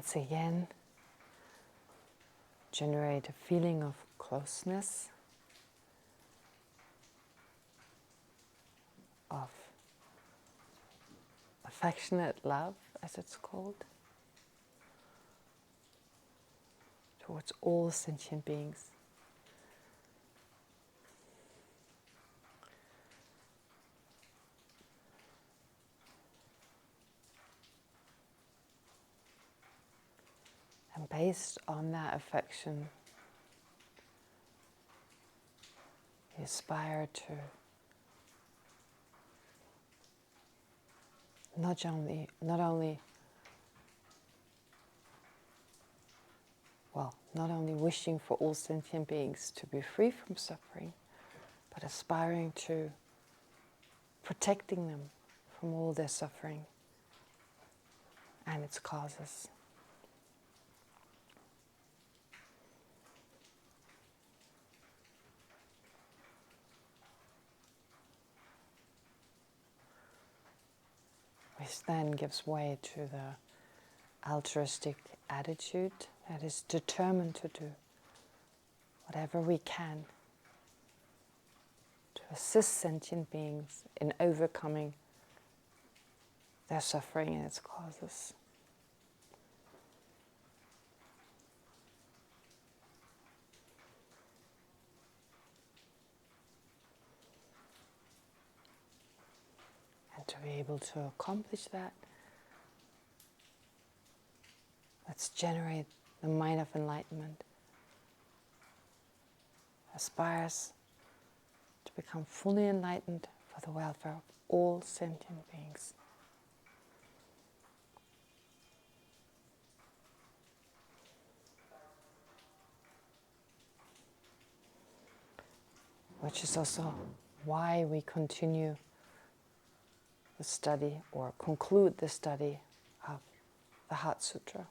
once again, generate a feeling of closeness, of affectionate love, as it's called, towards all sentient beings. And based on that affection, you aspire to not only wishing for all sentient beings to be free from suffering, but aspiring to protecting them from all their suffering and its causes. Which then gives way to the altruistic attitude that is determined to do whatever we can to assist sentient beings in overcoming their suffering and its causes. And to be able to accomplish that, let's generate the mind of enlightenment. Aspires to become fully enlightened for the welfare of all sentient beings. Which is also why we continue the study or conclude the study of the Heart Sutra.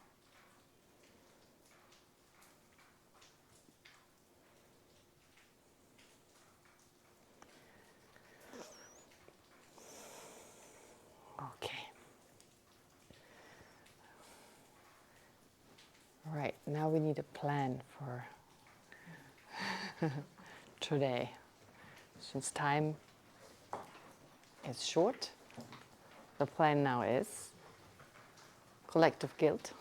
Okay. Right, now we need a plan for today. Since time is short, the plan now is collective guilt.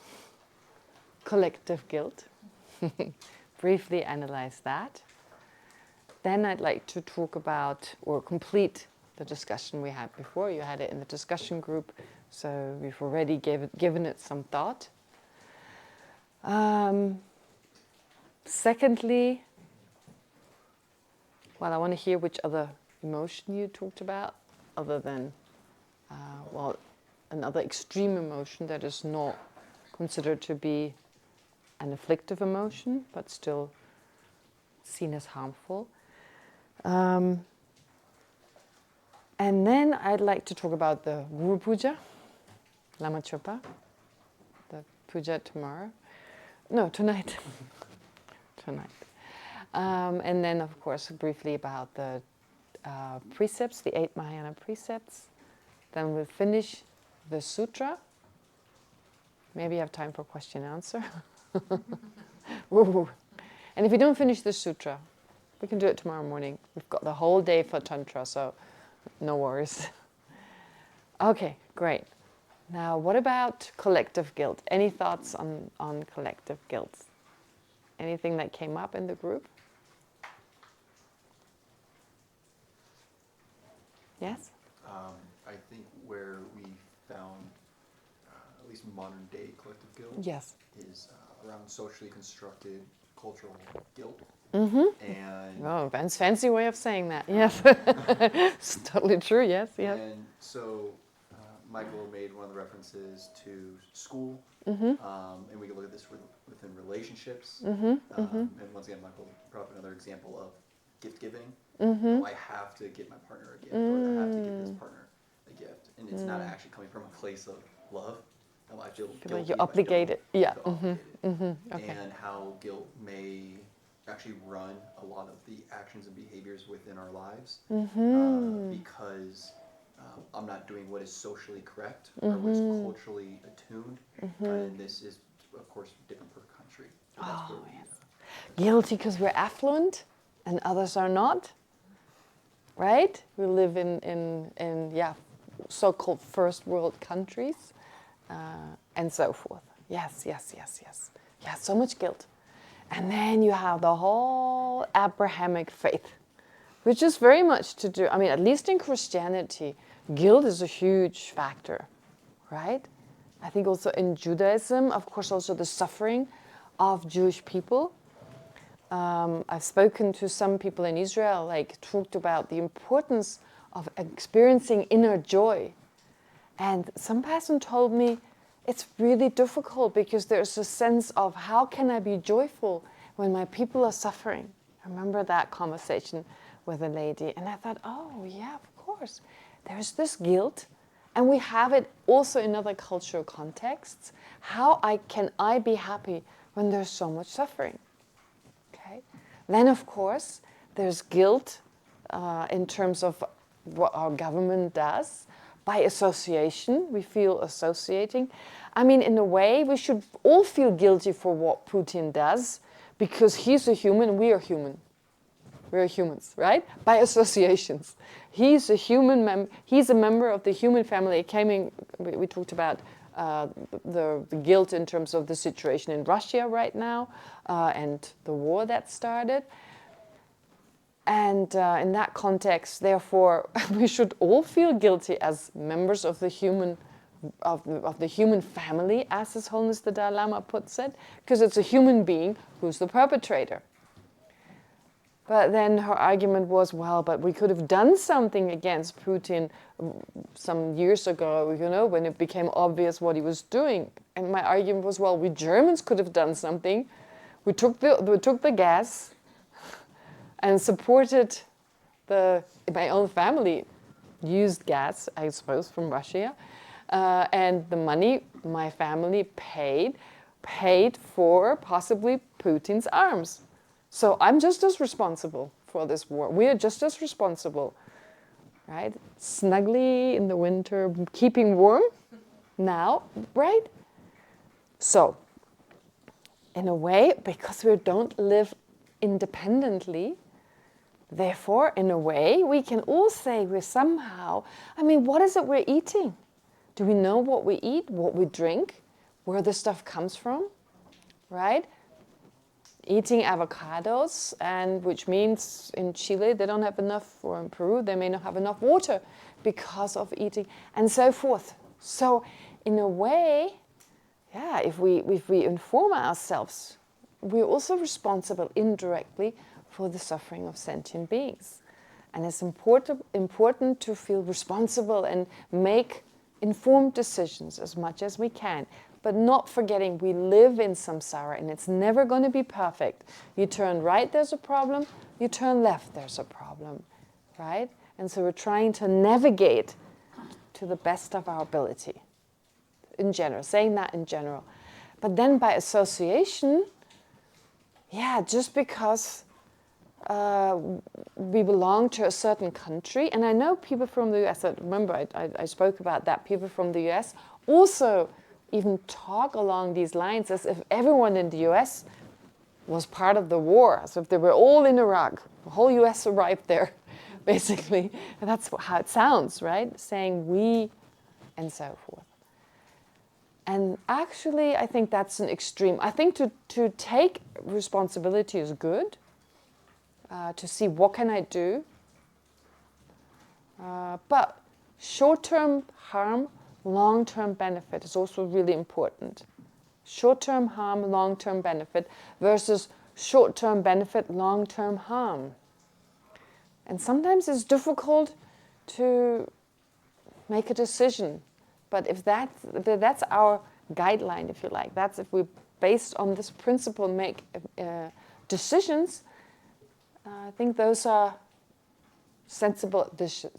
Collective guilt. Briefly analyze that. Then I'd like to talk about or complete the discussion we had before. You had it in the discussion group, so we've already given it some thought. Secondly, I want to hear which other emotion you talked about, other than, another extreme emotion that is not considered to be an afflictive emotion, but still seen as harmful. And then I'd like to talk about the Guru Puja, Lama Chopa, the puja tomorrow. No, tonight. Tonight. And then, of course, briefly about the precepts, the 8 Mahayana precepts. Then we'll finish the sutra. Maybe have time for question and answer. And if we don't finish the sutra, we can do it tomorrow morning. We've got the whole day for Tantra, so no worries. Okay, great. Now, what about collective guilt? Any thoughts on collective guilt? Anything that came up in the group? Yes? I think where we found, at least modern day collective guilt, Yes. is around socially constructed cultural guilt. Mm-hmm. And oh, Ben's fancy way of saying that. Yes. It's totally true. Yes, yes. And so Michael made one of the references to school, Mm-hmm. And we can look at this within relationships. Mm-hmm. And once again, Michael brought up another example of gift giving. Mm-hmm. I have to get my partner a gift, or I have to give this partner a gift, and it's not actually coming from a place of love. I feel guilty like you're obligated. Yeah. Mm-hmm. Mm-hmm. Okay. And how guilt may actually run a lot of the actions and behaviors within our lives, because I'm not doing what is socially correct or what is culturally attuned, and this is of course, different per country. But that's where we, Guilty because we're affluent and others are not, right? We live in so-called first world countries and so forth. Yes. Yeah, so much guilt. And then you have the whole Abrahamic faith, which is very much to do, I mean, at least in Christianity, guilt is a huge factor, right? I think also in Judaism, of course, also the suffering of Jewish people. I've spoken to some people in Israel, talked about the importance of experiencing inner joy. And some person told me it's really difficult because there's a sense of how can I be joyful when my people are suffering. I remember that conversation with a lady, and I thought, oh yeah, of course. There's this guilt, and we have it also in other cultural contexts. How can I be happy when there's so much suffering? Okay. Then, of course, there's guilt in terms of what our government does. By association, we feel associating. I mean, in a way, we should all feel guilty for what Putin does, because he's a human, we are human. We're humans, right? By associations. He's a human. He's a member of the human family. We talked about the guilt in terms of the situation in Russia right now and the war that started. And in that context, therefore, we should all feel guilty as members of the human family, as His Holiness the Dalai Lama puts it, because it's a human being who's the perpetrator. But then her argument was, well, but we could have done something against Putin some years ago, when it became obvious what he was doing. And my argument was, well, we Germans could have done something. We took the gas and supported my own family used gas, I suppose, from Russia. And the money my family paid for possibly Putin's arms. So I'm just as responsible for this war. We are just as responsible, right? Snugly in the winter, keeping warm now, right? So, in a way, because we don't live independently, therefore, in a way, we can all say we're somehow, what is it we're eating? Do we know what we eat, what we drink, where the stuff comes from, right? Eating avocados, and which means in Chile they don't have enough, or in Peru they may not have enough water because of eating, and so forth. So, in a way, if we inform ourselves, we're also responsible indirectly for the suffering of sentient beings. And it's important to feel responsible and make informed decisions as much as we can, but not forgetting we live in samsara and it's never going to be perfect. You turn right, there's a problem. You turn left, there's a problem, right? And so we're trying to navigate to the best of our ability, in general, saying that in general. But then by association, just because we belong to a certain country, and I know people from the US, remember I spoke about that, people from the US also even talk along these lines as if everyone in the US was part of the war, as if they were all in Iraq. The whole US arrived there, basically. And that's how it sounds, right? Saying we and so forth. And actually, I think that's an extreme. I think to take responsibility is good, to see what can I do. But short-term harm, long-term benefit is also really important. Short-term harm, long-term benefit versus short-term benefit, long-term harm. And sometimes it's difficult to make a decision. But if that's our guideline, if you like, that's if we, based on this principle, make decisions, I think those are sensible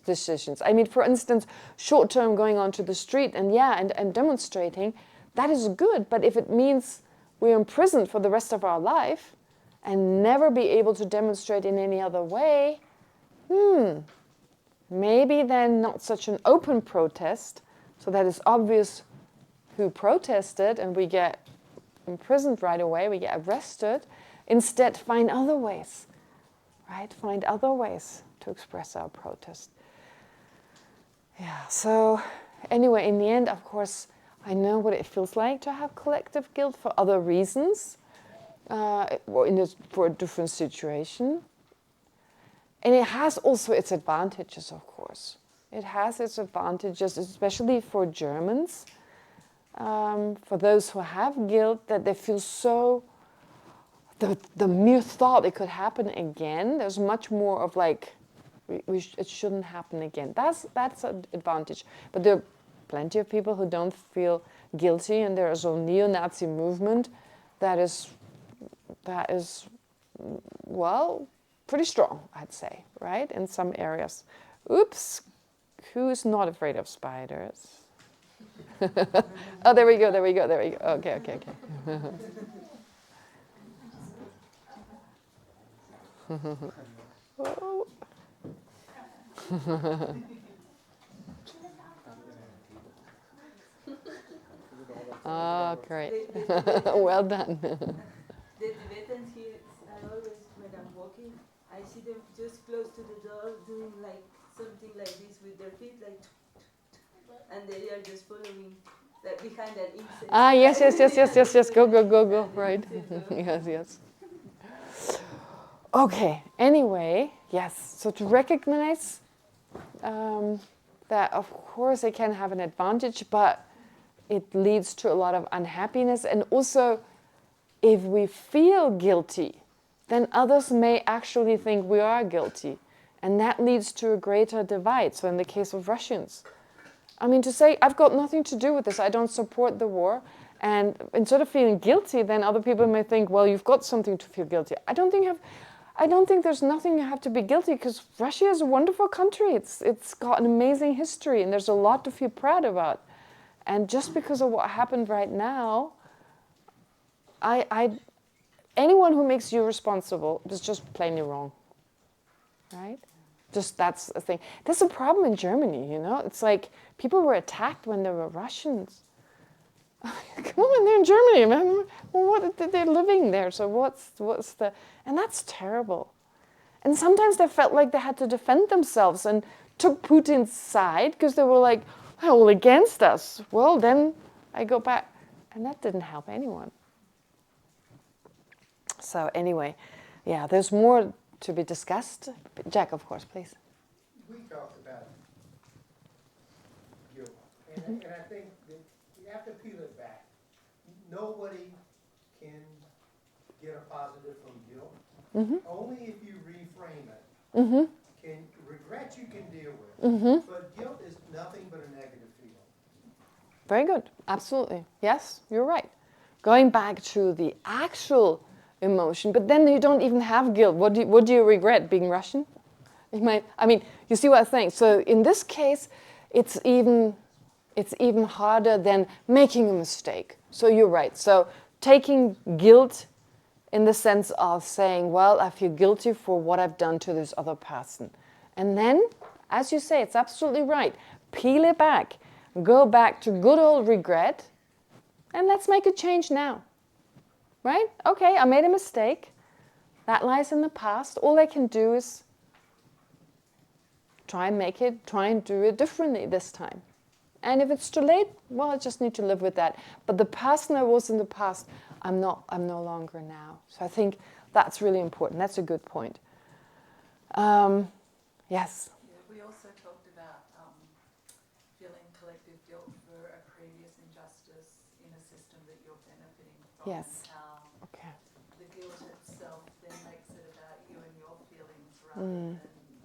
decisions. For instance, short-term going onto the street and demonstrating, that is good. But if it means we're imprisoned for the rest of our life and never be able to demonstrate in any other way, maybe then not such an open protest, so that it's obvious who protested and we get imprisoned right away, we get arrested. Instead, find other ways, right? Find other ways to express our protest. Yeah, so anyway, in the end, of course, I know what it feels like to have collective guilt for other reasons, for a different situation. And it has also its advantages, of course. It has its advantages, especially for Germans, for those who have guilt, that they feel so, the mere thought it could happen again, there's much more of like, it shouldn't happen again. That's an advantage. But there are plenty of people who don't feel guilty, and there is a neo-Nazi movement that is, well, pretty strong, I'd say, right? In some areas. Oops, who's not afraid of spiders? Oh, there we go. Okay. Oh. Oh, great. Well done. The Tibetans here, I always, when I'm walking, I see them just close to the door doing like something like this with their feet, like, and they are just following like behind an incense. Ah, yes. Go. Right. Yes. Okay, anyway, yes. So to recognize that, of course, it can have an advantage, but it leads to a lot of unhappiness. And also, if we feel guilty, then others may actually think we are guilty. And that leads to a greater divide. So in the case of Russians, I mean, to say, I've got nothing to do with this, I don't support the war, and instead of feeling guilty, then other people may think, well, you've got something to feel guilty. I don't think there's nothing you have to be guilty, because Russia is a wonderful country. It's got an amazing history, and there's a lot to feel proud about. And just because of what happened right now, anyone who makes you responsible is just plainly wrong, right? Just that's a thing. That's a problem in Germany, you know? It's like people were attacked when there were Russians. Come on, they're in Germany, man. Well, they're living there, so what's the... And that's terrible. And sometimes they felt like they had to defend themselves and took Putin's side because they were like, well, against us. Well, then I go back. And that didn't help anyone. So anyway, yeah, there's more to be discussed. Jack, of course, please. We talked about guilt, and I think that you have to peel it back. Nobody can get a positive from guilt. Only if you reframe it. Can regret you can deal with, but guilt is nothing but a negative feeling. Very good. Absolutely. Yes, you're right. Going back to the actual emotion, but then you don't even have guilt. What do you regret? Being Russian? You see what I'm saying? So in this case, it's even harder than making a mistake. So you're right. So taking guilt in the sense of saying, well, I feel guilty for what I've done to this other person. And then, as you say, it's absolutely right. Peel it back. Go back to good old regret, and let's make a change now. Right? Okay, I made a mistake. That lies in the past. All I can do is try and do it differently this time. And if it's too late, well, I just need to live with that. But the person I was in the past, I'm no longer now. So I think that's really important. That's a good point. Yes? Yeah, we also talked about feeling collective guilt for a previous injustice in a system that you're benefiting from. Yes. And how Okay. the guilt itself then makes it about you and your feelings rather than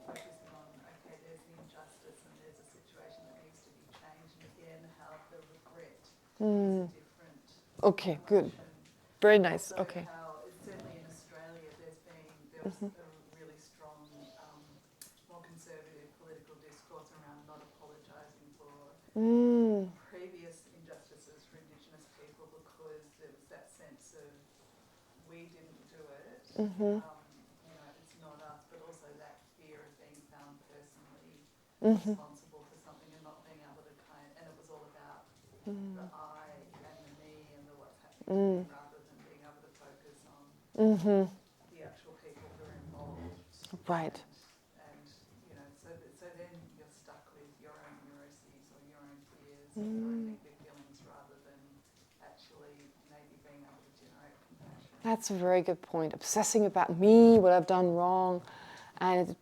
focusing on, okay, there's the injustice and there's a situation that needs to be changed, and again, how the regret is a different Okay, good. emotion. Very nice. Also Okay. how, certainly in Australia, there was a really strong, more conservative political discourse around not apologising for previous injustices for Indigenous people, because there was that sense of we didn't do it, it's not us, but also that fear of being found personally responsible for something and not being able to and it was all about the I and the me and the what's happening rather the actual people who are involved. Right. And so then you're stuck with your own neuroses or your own fears or your own negative feelings rather than actually maybe being able to generate compassion. That's a very good point. Obsessing about me, what I've done wrong, and it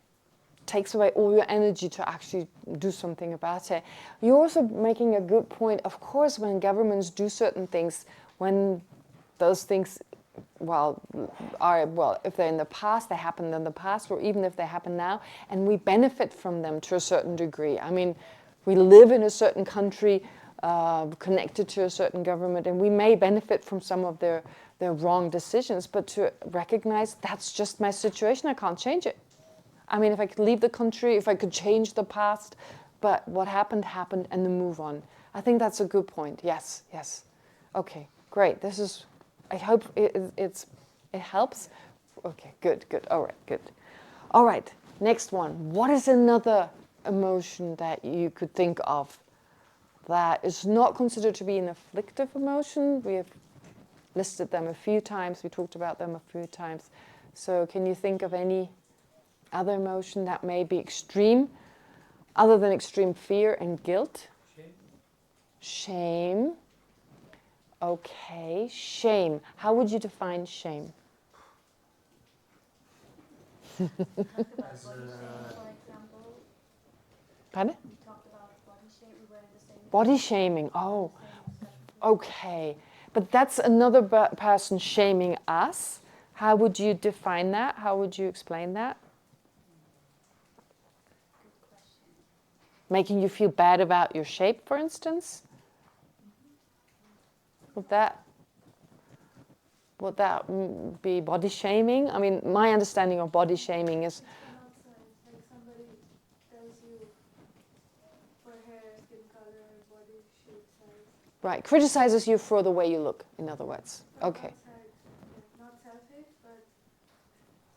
takes away all your energy to actually do something about it. You're also making a good point. Of course, when governments do certain things, when those things, if they're in the past, they happened in the past, or even if they happen now, and we benefit from them to a certain degree. I mean, we live in a certain country, connected to a certain government, and we may benefit from some of their wrong decisions, but to recognize that's just my situation, I can't change it. I mean, if I could leave the country, if I could change the past, but what happened, happened, and then move on. I think that's a good point. Yes. Okay, great. This is, I hope it helps. Okay, good. All right, good. All right, next one. What is another emotion that you could think of that is not considered to be an afflictive emotion? We have listed them a few times. We talked about them a few times. So can you think of any other emotion that may be extreme, other than extreme fear and guilt? Shame. Okay, shame. How would you define shame? We talked about body shame, for example. Pardon? We talked about body shame. We were in the same. Body shaming. Oh, okay. But that's another person shaming us. How would you define that? How would you explain that? Good question. Making you feel bad about your shape, for instance? Would that be body shaming? I mean, my understanding of body shaming is... From outside, like somebody tells you for hair, skin color, body shape, size. Right, criticizes you for the way you look, in other words. Okay. Outside, not selfish, but...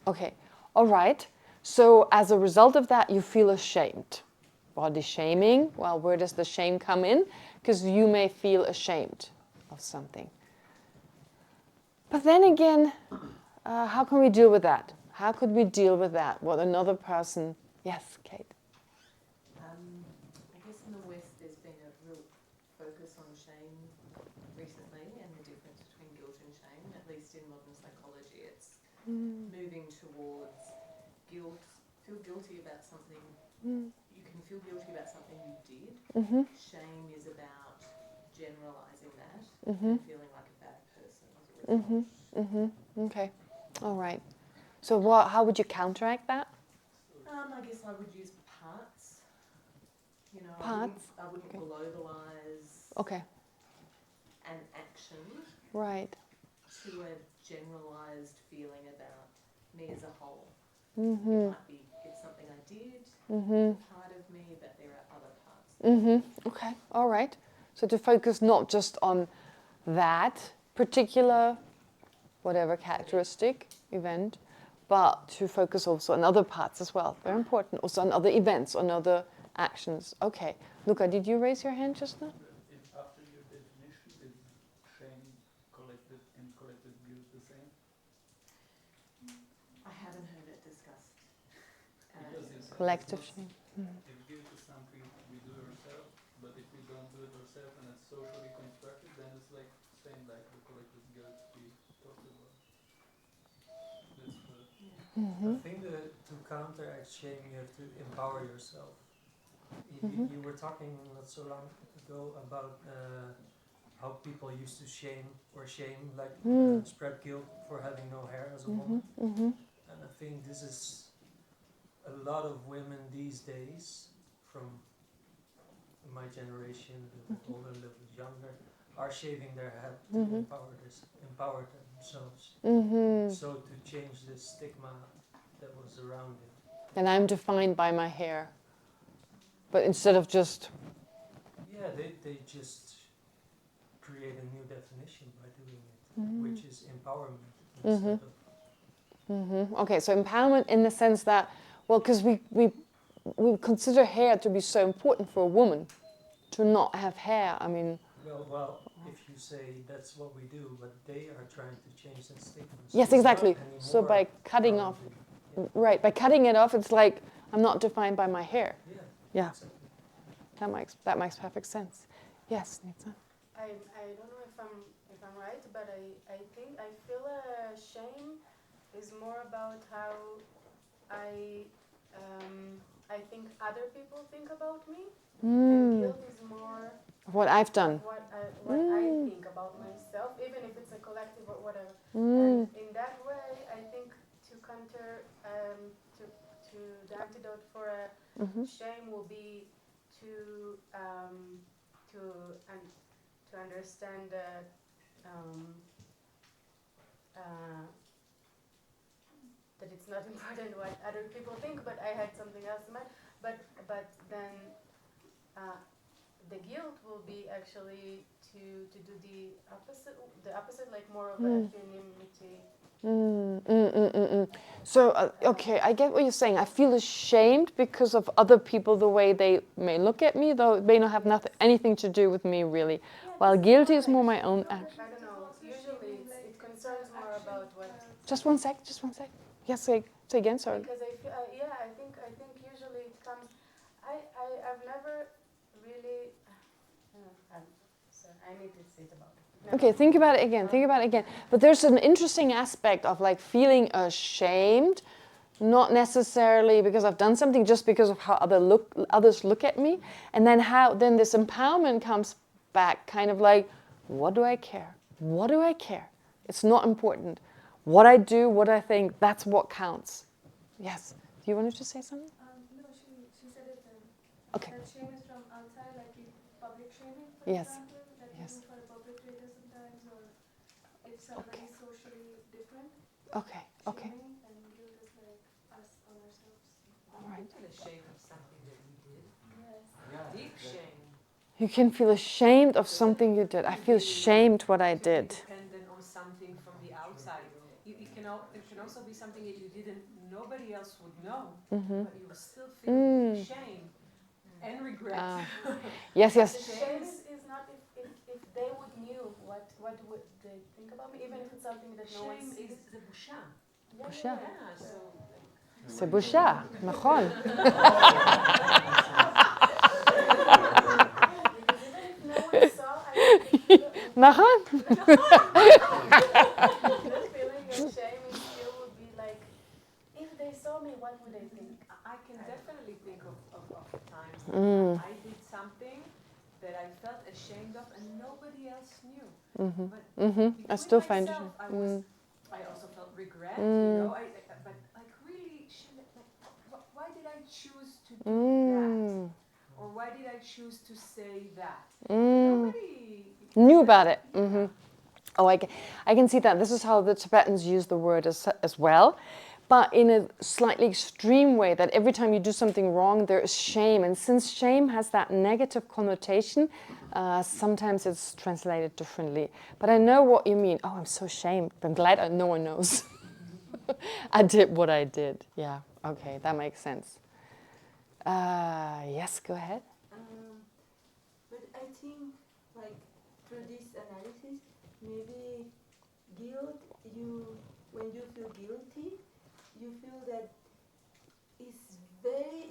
Okay, all right. So as a result of that, you feel ashamed. Body shaming, well, where does the shame come in? Because you may feel ashamed of something. But then again, how can we deal with that? How could we deal with that? What another person... Yes, Kate? I guess in the West there's been a real focus on shame recently and the difference between guilt and shame. At least in modern psychology, it's moving towards guilt. Feel guilty about something. You can feel guilty about something you did. Shame is about generalizing that and feeling like a bad person as a result. Okay, all right. So how would you counteract that? I guess I would use parts. Parts? I wouldn't Okay. globalize Okay, an action right. to a generalized feeling about me as a whole. It might be it's something I did, part of me, but there are other parts. Okay, all right. So to focus not just on that particular, whatever characteristic, event, but to focus also on other parts as well. Very important. Also on other events, on other actions. Okay. Luca, did you raise your hand just now? After your definition, is shame collective and collective guilt the same? I haven't heard it discussed. Because you said Collective it's shame. not- If guilt is something we do ourselves, but if we don't do it ourselves and it's socially constructed, then it's like same like the collective guilt we talked about. That's the I think that to counteract shame, you have to empower yourself. You were talking not so long ago about how people used to shame, like spread guilt for having no hair as a woman. And I think this is a lot of women these days, from my generation, a little bit older, a little bit younger, are shaving their head to empower themselves. So to change the stigma that was around it. And I'm defined by my hair. But instead of just... Yeah, they just create a new definition by doing it, which is empowerment instead of... Okay, so empowerment in the sense that, well, because we consider hair to be so important for a woman to not have hair. I mean... Well, if you say that's what we do, but they are trying to change that statement. So Yes, it's not exactly. So anymore by cutting off, probably- right, by cutting it off, it's like I'm not defined by my hair. Yeah. Yeah, Exactly. that makes perfect sense. Yes, Nita. I don't know if I'm right, but I think I feel shame is more about how I I think other people think about me, and guilt is more What I've done. of what I think about myself, even if it's a collective or whatever. And in that way, I think to counter to the antidote for shame will be to to understand that that it's not important what other people think, but I had something else in mind. But then the guilt will be actually to do the opposite, like more of equanimity. So, okay, I get what you're saying. I feel ashamed because of other people, the way they may look at me, though it may not have anything to do with me, really. While guilty is more my own act. I don't know. Usually it concerns more about what. Just one sec. Yes, say again, sorry. Because I feel, I think usually it comes. I've never really. I need to think about it. Okay, think about it again. But there's an interesting aspect of like feeling ashamed, not necessarily because I've done something, just because of how others look at me. And then this empowerment comes back, kind of like, what do I care? It's not important. What I do, what I think, that's what counts. Yes. Do you want to say something? No, she said it. Okay. That shame is from outside, like public shaming, for Yes. example. That you do for a perpetrator sometimes, or if somebody's socially different. Okay. Shaming, and guilt is like us on ourselves. All right. Feel ashamed of something that you did. Yes. Deep shame. You can feel ashamed of something you did. I feel ashamed what I did. Dependent on something from the outside. It can also be something that you didn't, nobody else would know, but you still feel shame and regret. Yes. Shame is not if they would knew what would they think about me, even if it's something that no one Shame sees. is the busha. בושה. Yeah, so זה בושה, נכון. נכון. The feeling of shame is still would be like, if they saw me, what would they think? I can definitely think of times that I did something that I felt ashamed of and nobody else knew. But I still find it. I also felt regret, but like really, why did I choose to do that? Or why did I choose to say that? Nobody Knew about it. Oh, I can see that. This is how the Tibetans use the word as well, but in a slightly extreme way, that every time you do something wrong, there is shame. And since shame has that negative connotation, sometimes it's translated differently. But I know what you mean. Oh, I'm so ashamed. I'm glad no one knows. I did what I did. Yeah, okay, that makes sense. Yes, go ahead. But I think, like, through this analysis, maybe guilt, when you feel guilty, you feel that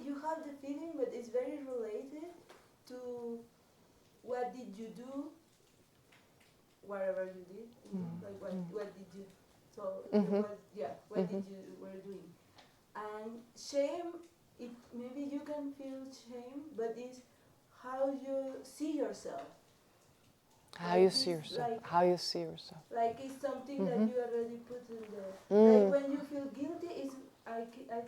you have the feeling, but it's very related to what did you do, whatever you did, like what did you, what did you were doing. And shame, maybe you can feel shame, but it's how you see yourself. How you see yourself. Like it's something that you already put in there. Like when you feel guilty, I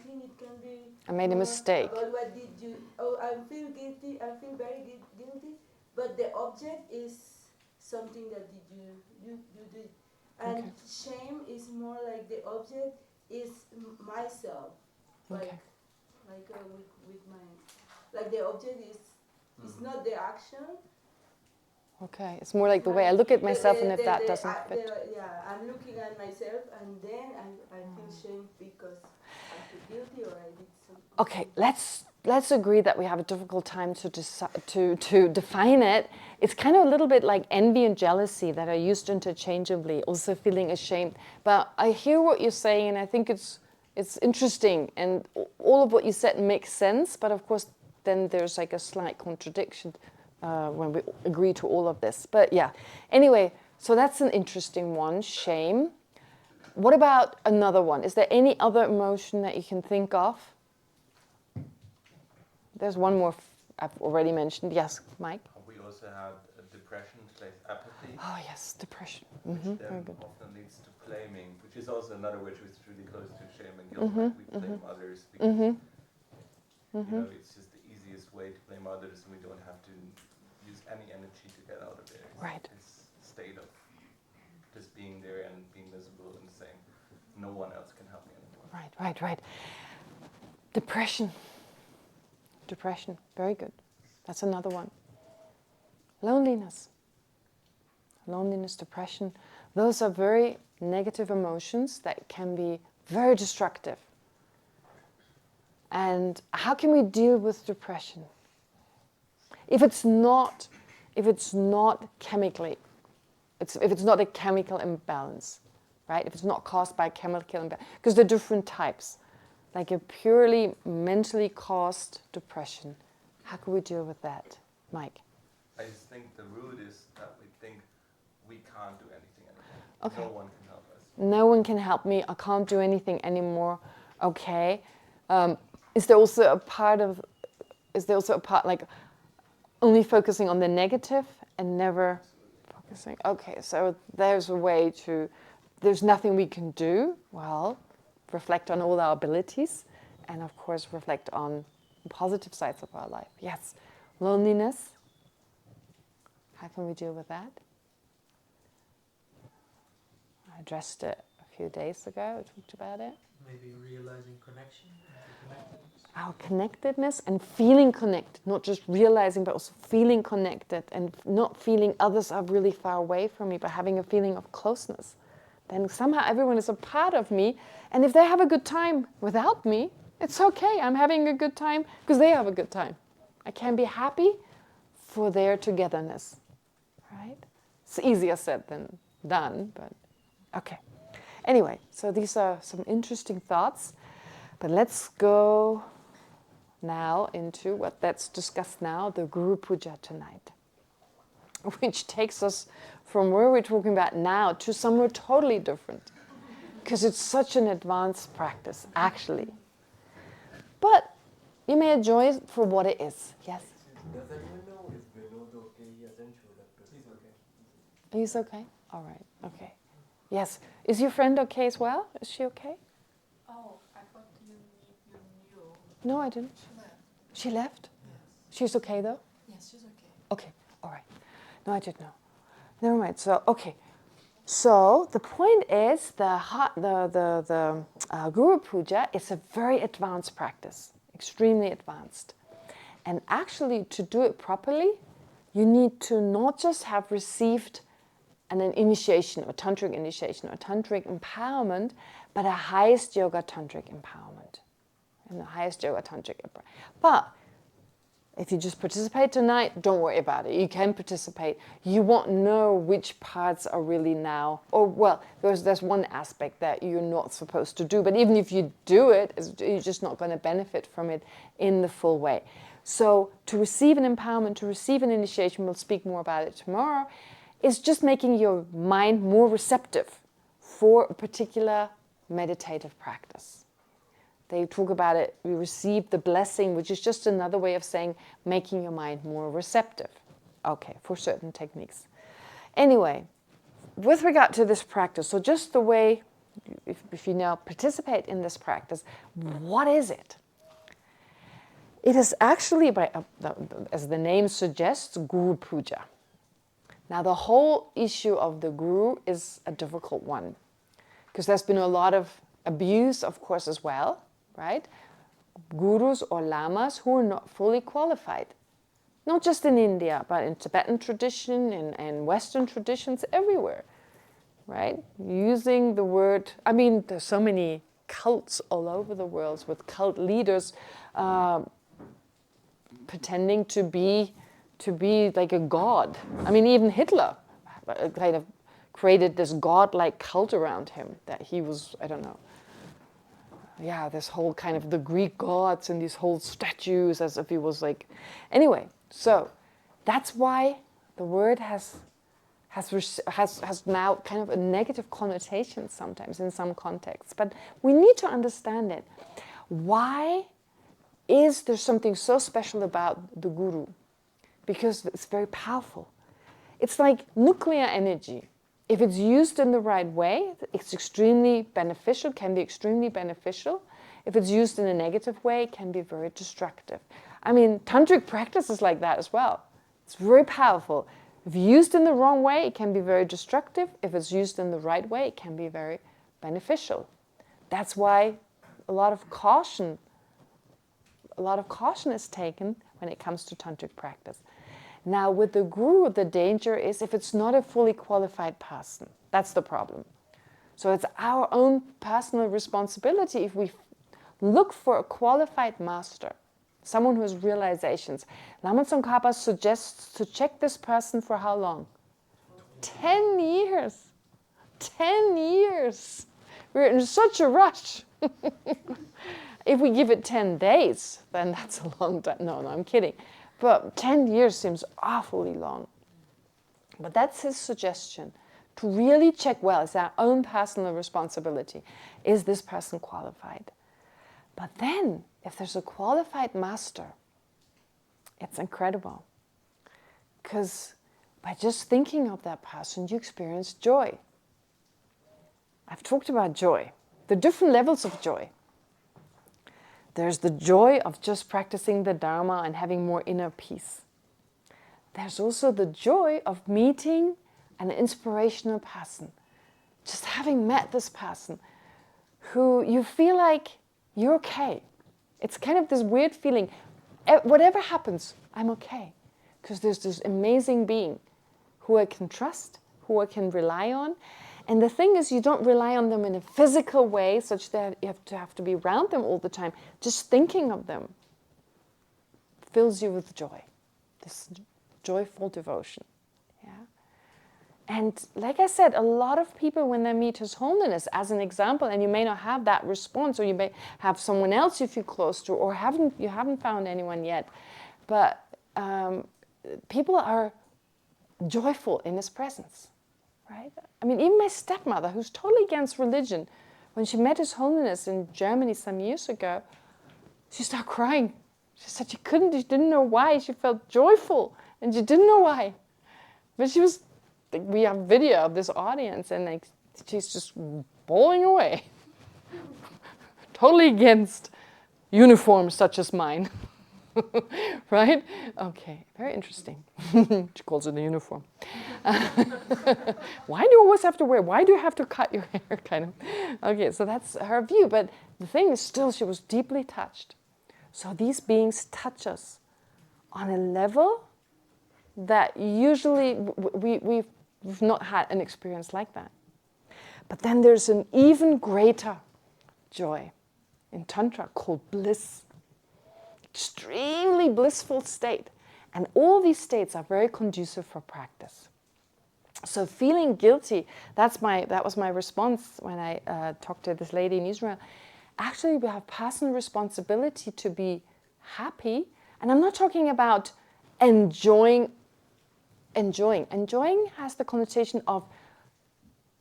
think it can be. I made a mistake. About what did you? Oh, I feel guilty. I feel very guilty. But the object is something that you did. And shame is more like the object is myself. Like with my, like the object is it's not the action. Okay, it's more like the way I look at myself, and if that doesn't fit. I'm looking at myself, and then I feel shame because I feel guilty or I did something. Okay, let's let's agree that we have a difficult time to define it. It's kind of a little bit like envy and jealousy that are used interchangeably, also feeling ashamed. But I hear what you're saying, and I think it's interesting, and all of what you said makes sense, but of course then there's like a slight contradiction when we agree to all of this. But yeah, anyway, so that's an interesting one, shame. What about another one? Is there any other emotion that you can think of? There's one more I've already mentioned. Yes, Mike? We also have depression / apathy. Oh yes, depression. Which Very then good. often leads to blaming, which is also another which is really close to shame and guilt. Like we blame others because you know it's just the easiest way to blame others, and we don't have to use any energy to get out of it. Right. It's a state of just being there and being miserable and saying, no one else can help me anymore. Right. Depression. Depression. Very good. That's another one. Loneliness. Loneliness, depression. Those are very negative emotions that can be very destructive. And how can we deal with depression? If it's not chemically, if it's not a chemical imbalance, right? If it's not caused by chemical imbalance, because there are different types. Like a purely mentally caused depression. How can we deal with that, Mike? I just think the root is that we think we can't do anything anymore. Okay. No one can help us. No one can help me. I can't do anything anymore. Okay. Is there also a part like only focusing on the negative and never focusing? Okay, so there's a way to, there's nothing we can do. Well, reflect on all our abilities and of course reflect on the positive sides of our life. Yes, loneliness. How can we deal with that? I addressed it a few days ago. I talked about it. Maybe realizing connection, connectedness. Our connectedness and feeling connected, not just realizing, but also feeling connected and not feeling others are really far away from me, but having a feeling of closeness. Then somehow everyone is a part of me, and if they have a good time without me, it's okay. I'm having a good time because they have a good time. I can be happy for their togetherness, right? It's easier said than done, but okay. Anyway, so these are some interesting thoughts, but let's go now into let's discuss now, the Guru Puja tonight, which takes us from where we're talking about now to somewhere totally different, because it's such an advanced practice, actually. But you may enjoy it for what it is. Yes? Does anyone know if Vinod okay? He hasn't showed up. He's okay. He's okay? All right, okay. Yes. Is your friend okay as well? Is she okay? Oh, I thought you knew. No, I didn't. She left. She left? Yes. She's okay though? Yes, she's okay. Okay, all right. No, I didn't know. Never mind. So, okay. So the point is the Guru Puja is a very advanced practice, extremely advanced. And actually, to do it properly, you need to not just have received an initiation, or tantric initiation, or tantric empowerment, but a highest yoga tantric empowerment. And the highest yoga tantric empowerment. But if you just participate tonight, don't worry about it. You can participate. You won't know which parts are really now, or well, there's one aspect that you're not supposed to do, but even if you do it, you're just not going to benefit from it in the full way. So to receive an empowerment, to receive an initiation, we'll speak more about it tomorrow, is just making your mind more receptive for a particular meditative practice. They talk about it, we receive the blessing, which is just another way of saying making your mind more receptive. Okay, for certain techniques. Anyway, with regard to this practice, so just the way, if you now participate in this practice, what is it? It is actually, as the name suggests, Guru Puja. Now the whole issue of the Guru is a difficult one, because there's been a lot of abuse, of course, as well. Right? Gurus or lamas who are not fully qualified. Not just in India, but in Tibetan tradition, in Western traditions, everywhere. Right? Using the word, I mean, there's so many cults all over the world with cult leaders pretending to be like a god. I mean, even Hitler kind of created this god-like cult around him, that he was, I don't know, this whole kind of the Greek gods and these whole statues as if he was like... Anyway, so that's why the word has now kind of a negative connotation sometimes in some contexts. But we need to understand it. Why is there something so special about the guru? Because it's very powerful. It's like nuclear energy. If it's used in the right way, it's extremely beneficial, can be extremely beneficial. If it's used in a negative way, it can be very destructive. I mean, tantric practice is like that as well. It's very powerful. If used in the wrong way, it can be very destructive. If it's used in the right way, it can be very beneficial. That's why a lot of caution is taken when it comes to tantric practice. Now, with the guru, the danger is if it's not a fully qualified person. That's the problem. So it's our own personal responsibility if we look for a qualified master, someone who has realizations. Lama Tsongkhapa suggests to check this person for how long? 10 years. 10 years. We're in such a rush. If we give it 10 days, then that's a long time. No, I'm kidding. But 10 years seems awfully long. But that's his suggestion, to really check well. It's our own personal responsibility. Is this person qualified? But then, if there's a qualified master, it's incredible. Because by just thinking of that person, you experience joy. I've talked about joy, the different levels of joy. There's the joy of just practicing the Dharma and having more inner peace. There's also the joy of meeting an inspirational person. Just having met this person who you feel like you're okay. It's kind of this weird feeling. Whatever happens, I'm okay. Because there's this amazing being who I can trust, who I can rely on. And the thing is, you don't rely on them in a physical way, such that you have to be around them all the time. Just thinking of them fills you with joy, this joyful devotion. Yeah. And like I said, a lot of people, when they meet His Holiness, as an example, and you may not have that response, or you may have someone else you feel close to, or you haven't found anyone yet, but people are joyful in His presence. Right? I mean, even my stepmother, who's totally against religion, when she met His Holiness in Germany some years ago, she started crying. She said she didn't know why. She felt joyful, and she didn't know why. But we have video of this audience, and she's just bawling away. Totally against uniforms such as mine. Right? Okay, very interesting. She calls it a uniform. Why do you always have to wear? Why do you have to cut your hair? Kind of. Okay, so that's her view. But the thing is, still, she was deeply touched. So these beings touch us on a level that usually we've not had an experience like that. But then there's an even greater joy in Tantra called bliss. Extremely blissful state. And all these states are very conducive for practice. So feeling guilty, that was my response when I talked to this lady in Israel. Actually, we have personal responsibility to be happy. And I'm not talking about enjoying. Enjoying has the connotation of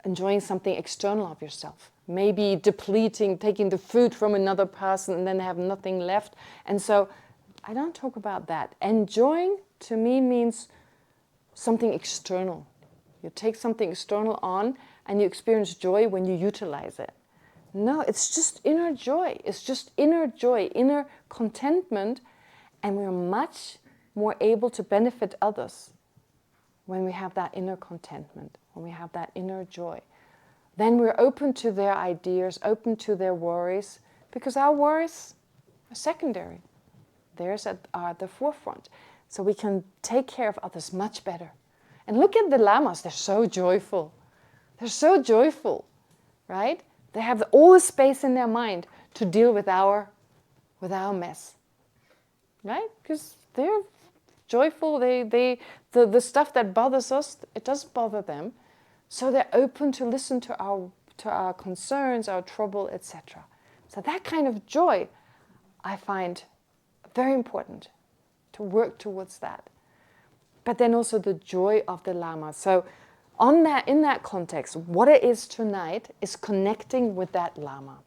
enjoying something external of yourself. Maybe depleting, taking the food from another person and then they have nothing left. And so I don't talk about that. Enjoying to me means something external. You take something external on and you experience joy when you utilize it. No, it's just inner joy. It's just inner joy, inner contentment, and we're much more able to benefit others when we have that inner contentment, when we have that inner joy. Then we're open to their ideas, open to their worries, because our worries are secondary. Theirs are at the forefront. So we can take care of others much better. And look at the lamas, they're so joyful. They're so joyful, right? They have all the space in their mind to deal with our mess, right? Because they're joyful. The stuff that bothers us, it does bother them. So they're open to listen to our concerns, our trouble, etc. So that kind of joy, I find very important to work towards that. But then also the joy of the Lama. So in that context, what it is tonight is connecting with that Lama.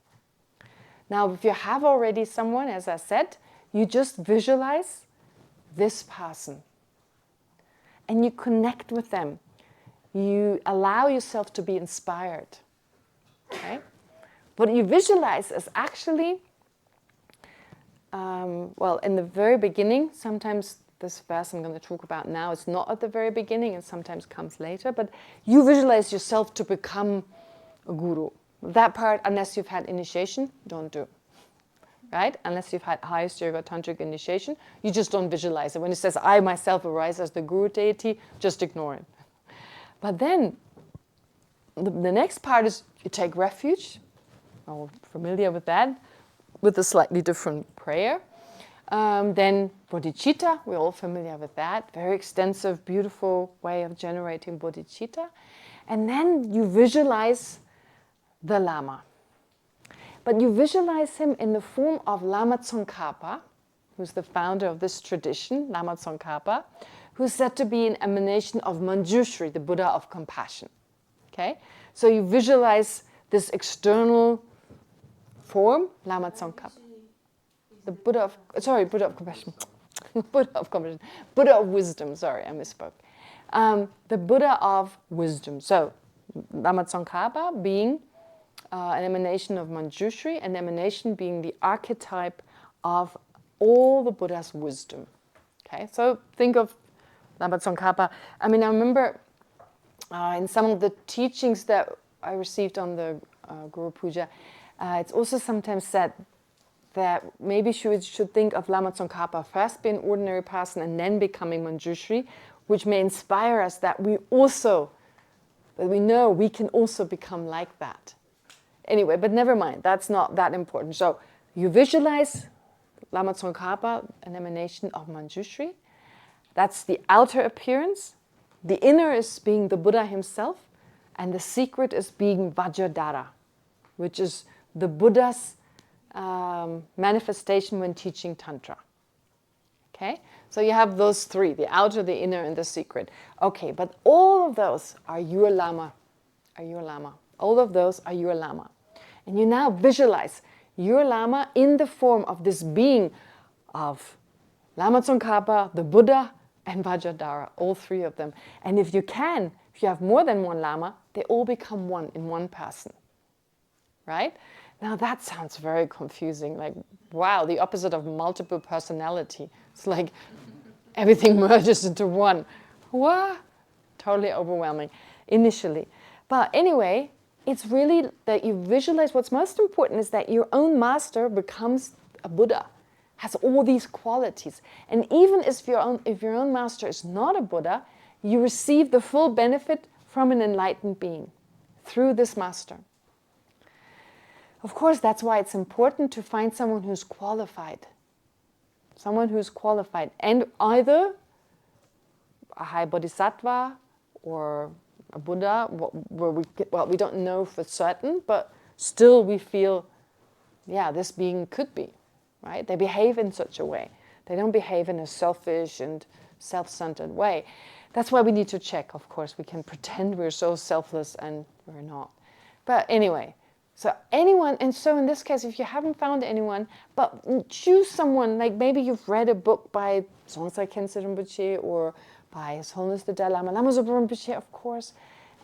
Now, if you have already someone, as I said, you just visualize this person. And you connect with them. You allow yourself to be inspired. Okay? What you visualize is actually, in the very beginning, sometimes this verse I'm going to talk about now is not at the very beginning and sometimes comes later, but you visualize yourself to become a guru. That part, unless you've had initiation, don't do. Right? Unless you've had highest yoga tantric initiation, you just don't visualize it. When it says, I myself arise as the guru deity, just ignore it. But then, the next part is you take refuge. Oh, familiar with that, with a slightly different prayer. Then bodhicitta, we're all familiar with that. Very extensive, beautiful way of generating bodhicitta. And then you visualize the Lama. But you visualize him in the form of Lama Tsongkhapa, who's the founder of this tradition, Lama Tsongkhapa, who's said to be an emanation of Manjushri, the Buddha of compassion. Okay? So you visualize this external form, Lama Tsongkhapa. The Buddha of compassion. Buddha of compassion. Buddha of wisdom, sorry, I misspoke. The Buddha of wisdom. So, Lama Tsongkhapa being an emanation of Manjushri, an emanation being the archetype of all the Buddha's wisdom. Okay, so think of Lama Tsongkhapa. I mean, I remember in some of the teachings that I received on the Guru Puja, it's also sometimes said that maybe we should think of Lama Tsongkhapa first being an ordinary person and then becoming Manjushri, which may inspire us that we know we can also become like that. Anyway, but never mind, that's not that important. So you visualize Lama Tsongkhapa, an emanation of Manjushri. That's the outer appearance. The inner is being the Buddha himself, and the secret is being Vajradhara, which is the Buddha's manifestation when teaching Tantra. Okay? So you have those three, the outer, the inner, and the secret. Okay, but all of those are your Lama. All of those are your Lama. And you now visualize your Lama in the form of this being of Lama Tsongkhapa, the Buddha, and Vajradhara, all three of them. And if you have more than one Lama, they all become one in one person. Right? Now that sounds very confusing. Like, wow, the opposite of multiple personality. It's like everything merges into one. What? Totally overwhelming initially. But anyway, it's really that you visualize. What's most important is that your own master becomes a Buddha, has all these qualities. And even if your own master is not a Buddha, you receive the full benefit from an enlightened being through this master. Of course, that's why it's important to find someone who's qualified. Someone who's qualified. And either a high bodhisattva or a Buddha, where we don't know for certain, but still we feel, this being could be, right? They behave in such a way. They don't behave in a selfish and self-centered way. That's why we need to check, of course. We can pretend we're so selfless and we're not. But anyway, so anyone, and so in this case, if you haven't found anyone, but choose someone, like maybe you've read a book by Songtse Khyentse Rinpoche or by His Holiness the Dalai Lama, Lama Zopa Rinpoche, of course.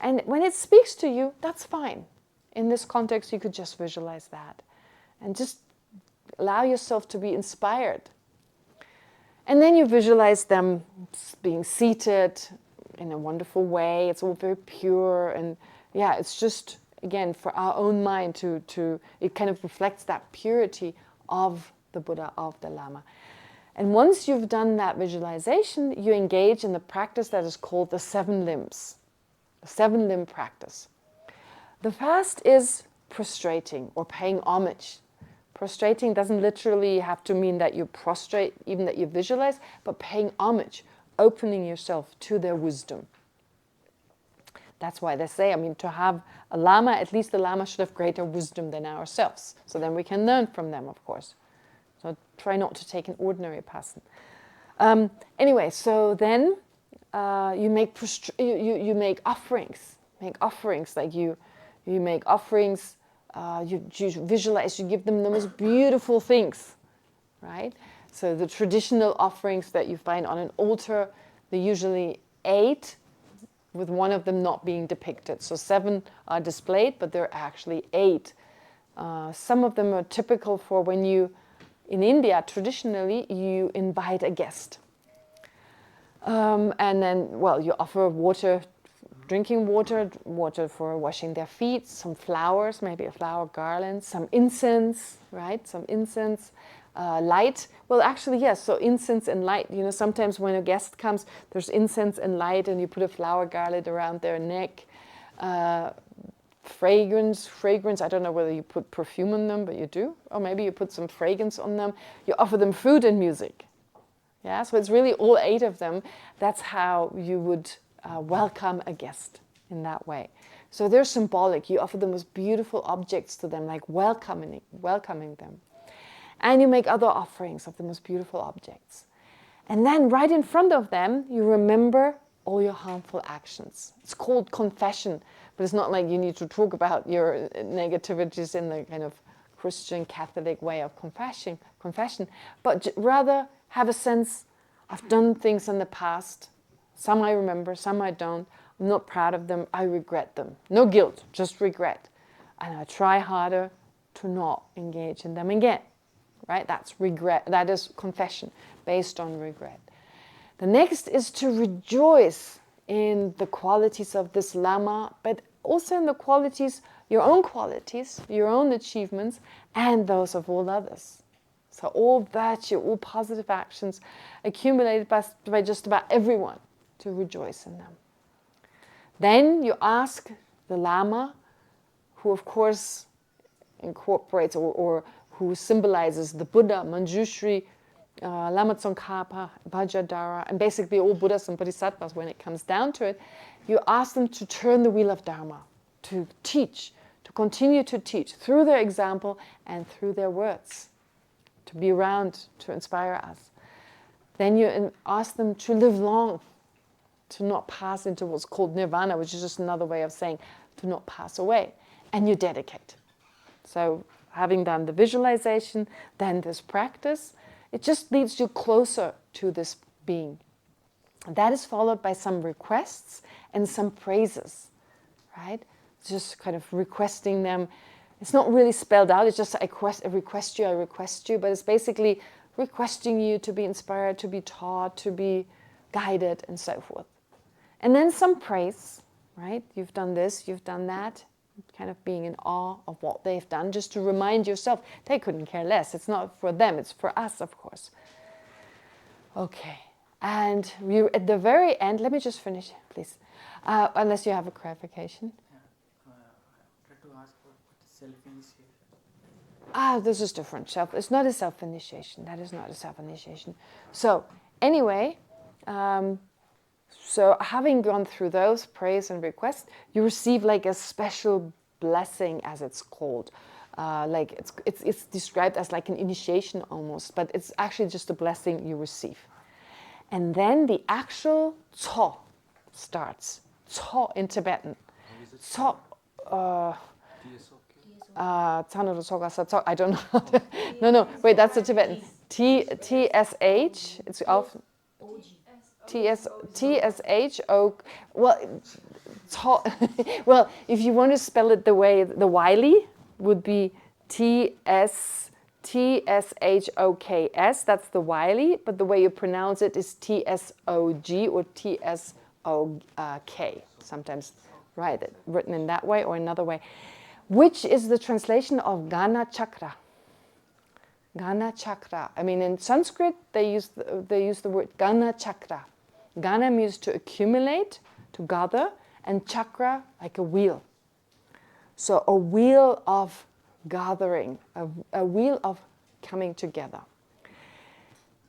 And when it speaks to you, that's fine. In this context, you could just visualize that. And just allow yourself to be inspired. And then you visualize them being seated in a wonderful way. It's all very pure. And it's just, again, for our own mind it kind of reflects that purity of the Buddha, of the Lama. And once you've done that visualization, you engage in the practice that is called the 7 limbs. The 7-limb practice. The first is prostrating or paying homage. Prostrating doesn't literally have to mean that you prostrate, even that you visualize, but paying homage, opening yourself to their wisdom. That's why they say, I mean, to have a Lama, at least the Lama should have greater wisdom than ourselves. So then we can learn from them, of course. So try not to take an ordinary person. Anyway, so then you make offerings. Make offerings, like you make offerings, you visualize, you give them the most beautiful things, right? So the traditional offerings that you find on an altar, they're usually 8, with one of them not being depicted. So 7 are displayed, but there are actually 8. Some of them are typical for when you, in India, traditionally, you invite a guest. And then, well, you offer water, drinking water, water for washing their feet, some flowers, maybe a flower garland, some incense, right? Some incense, light. Well, actually, yes, so incense and light. You know, sometimes when a guest comes, there's incense and light, and you put a flower garland around their neck. Fragrance, I don't know whether you put perfume on them, but you do. Or maybe you put some fragrance on them. You offer them food and music. Yeah, so it's really all 8 of them. That's how you would welcome a guest in that way. So they're symbolic. You offer the most beautiful objects to them, like welcoming them. And you make other offerings of the most beautiful objects. And then right in front of them, you remember all your harmful actions. It's called confession, but it's not like you need to talk about your negativities in the kind of Christian Catholic way of confession, but rather have a sense, I've done things in the past. Some I remember, some I don't. I'm not proud of them. I regret them. No guilt, just regret. And I try harder to not engage in them again. Right? That's regret. That is confession based on regret. The next is to rejoice in the qualities of this Lama, but also in the qualities, your own achievements, and those of all others. So all virtue, all positive actions accumulated by just about everyone, to rejoice in them. Then you ask the Lama, who of course incorporates or who symbolizes the Buddha, Manjushri, Lama Tsongkhapa, Vajradhara, and basically all Buddhas and Bodhisattvas when it comes down to it, you ask them to turn the wheel of Dharma, to teach, to continue to teach through their example and through their words, to be around, to inspire us. Then you ask them to live long, to not pass into what's called nirvana, which is just another way of saying to not pass away, and you dedicate. So having done the visualization, then this practice, it just leads you closer to this being. That is followed by some requests and some praises, right? Just kind of requesting them. It's not really spelled out, it's just I request you, but it's basically requesting you to be inspired, to be taught, to be guided, and so forth. And then some praise, right? You've done this, you've done that, kind of being in awe of what they've done, just to remind yourself they couldn't care less. It's not for them, it's for us, of course. Okay, and you at the very end, let me just finish, please, unless you have a clarification. I wanted to ask what self-initiation. This is different. It's not a self-initiation. That is not a self-initiation. So anyway, so having gone through those praise and requests, you receive like a special blessing, as it's called. Like it's described as like an initiation almost, but it's actually just a blessing you receive. And then the actual Tso starts. Tso in Tibetan. Tso. I don't know. No, wait, that's the Tibetan. TSH. It's often TSHO. Well, well, if you want to spell it the way the Wiley would be TSHOKS. That's the Wiley, but the way you pronounce it is TSOG or TSOK. Sometimes, right, written in that way or another way, which is the translation of Gana Chakra. Gana Chakra. I mean, in Sanskrit, they use the word Gana Chakra. Gana means to accumulate, to gather, and chakra like a wheel. So a wheel of gathering, a wheel of coming together.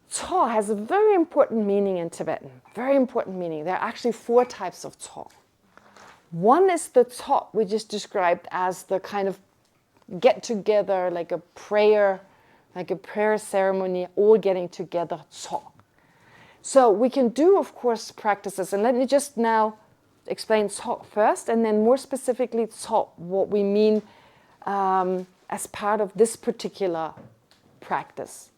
Tso has a very important meaning in Tibetan, very important meaning. There are actually 4 types of tso. One is the tso, which is described as the kind of get together, like a prayer ceremony, all getting together, tso. So we can do, of course, practices, and let me just now explain tso first, and then more specifically tso, what we mean as part of this particular practice,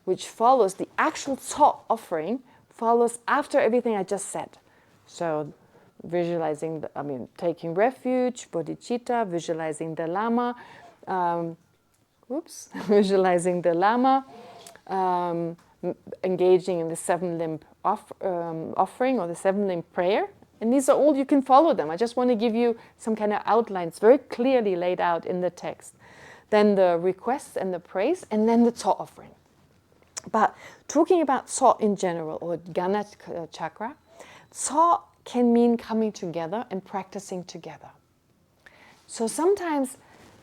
which follows the actual tso offering, follows after everything I just said. So visualizing, taking refuge, bodhicitta, visualizing the Lama, visualizing the Lama, engaging in the 7-limb offering or the 7-limb prayer. And these are all, you can follow them. I just want to give you some kind of outlines very clearly laid out in the text. Then the requests and the praise, and then the tso offering. But talking about tso in general, or Gana chakra, tso can mean coming together and practicing together. So sometimes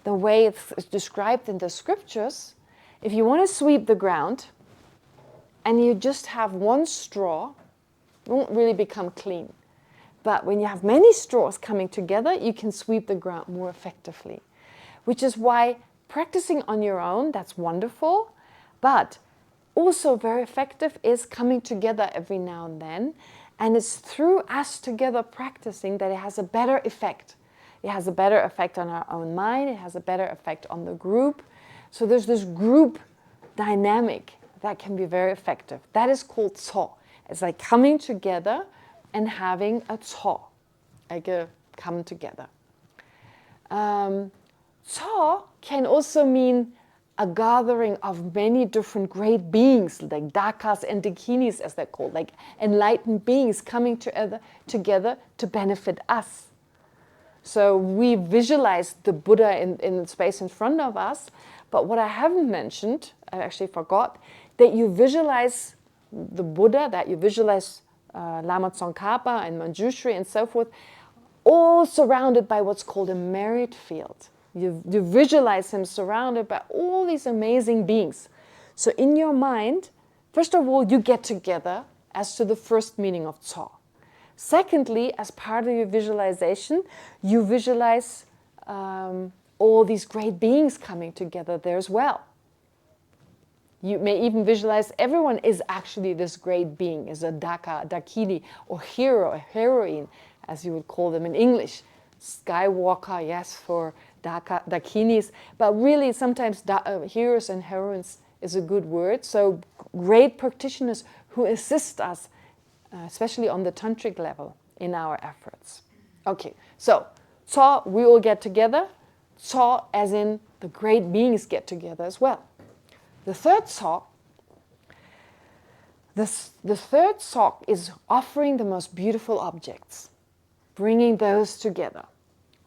the way it's described in the scriptures, if you want to sweep the ground and you just have one straw, it won't really become clean. But when you have many straws coming together, you can sweep the ground more effectively. Which is why practicing on your own, that's wonderful, but also very effective is coming together every now and then. And it's through us together practicing that it has a better effect. It has a better effect on our own mind. It has a better effect on the group. So there's this group dynamic that can be very effective. That is called tso. It's like coming together and having a tso, like a come together. Tso can also mean a gathering of many different great beings, like dakas and dakinis as they're called, like enlightened beings coming together to benefit us. So we visualize the Buddha in the space in front of us, but what I haven't mentioned, I actually forgot, that you visualize the Buddha, that you visualize Lama Tsongkhapa and Manjushri and so forth, all surrounded by what's called a merit field. You visualize him surrounded by all these amazing beings. So in your mind, first of all, you get together as to the first meaning of tso. Secondly, as part of your visualization, you visualize all these great beings coming together there as well. You may even visualize everyone is actually this great being, is a daka, dakini, or hero, or heroine, as you would call them in English. Skywalker, yes, for dakinis, but really sometimes heroes and heroines is a good word. So great practitioners who assist us, especially on the tantric level, in our efforts. Okay, so tso, we all get together. Tso as in the great beings get together as well. The third tso, the third tso is offering the most beautiful objects, bringing those together.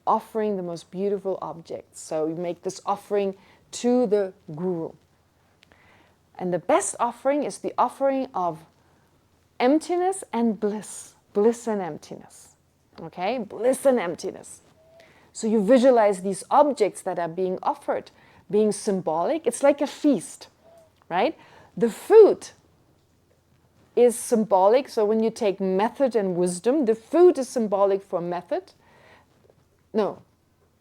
Offering the most beautiful objects. So you make this offering to the guru. And the best offering is the offering of emptiness and bliss. Bliss and emptiness. Okay? Bliss and emptiness. So you visualize these objects that are being offered, being symbolic. It's like a feast, right? The food is symbolic. So when you take method and wisdom, the food is symbolic for method. No,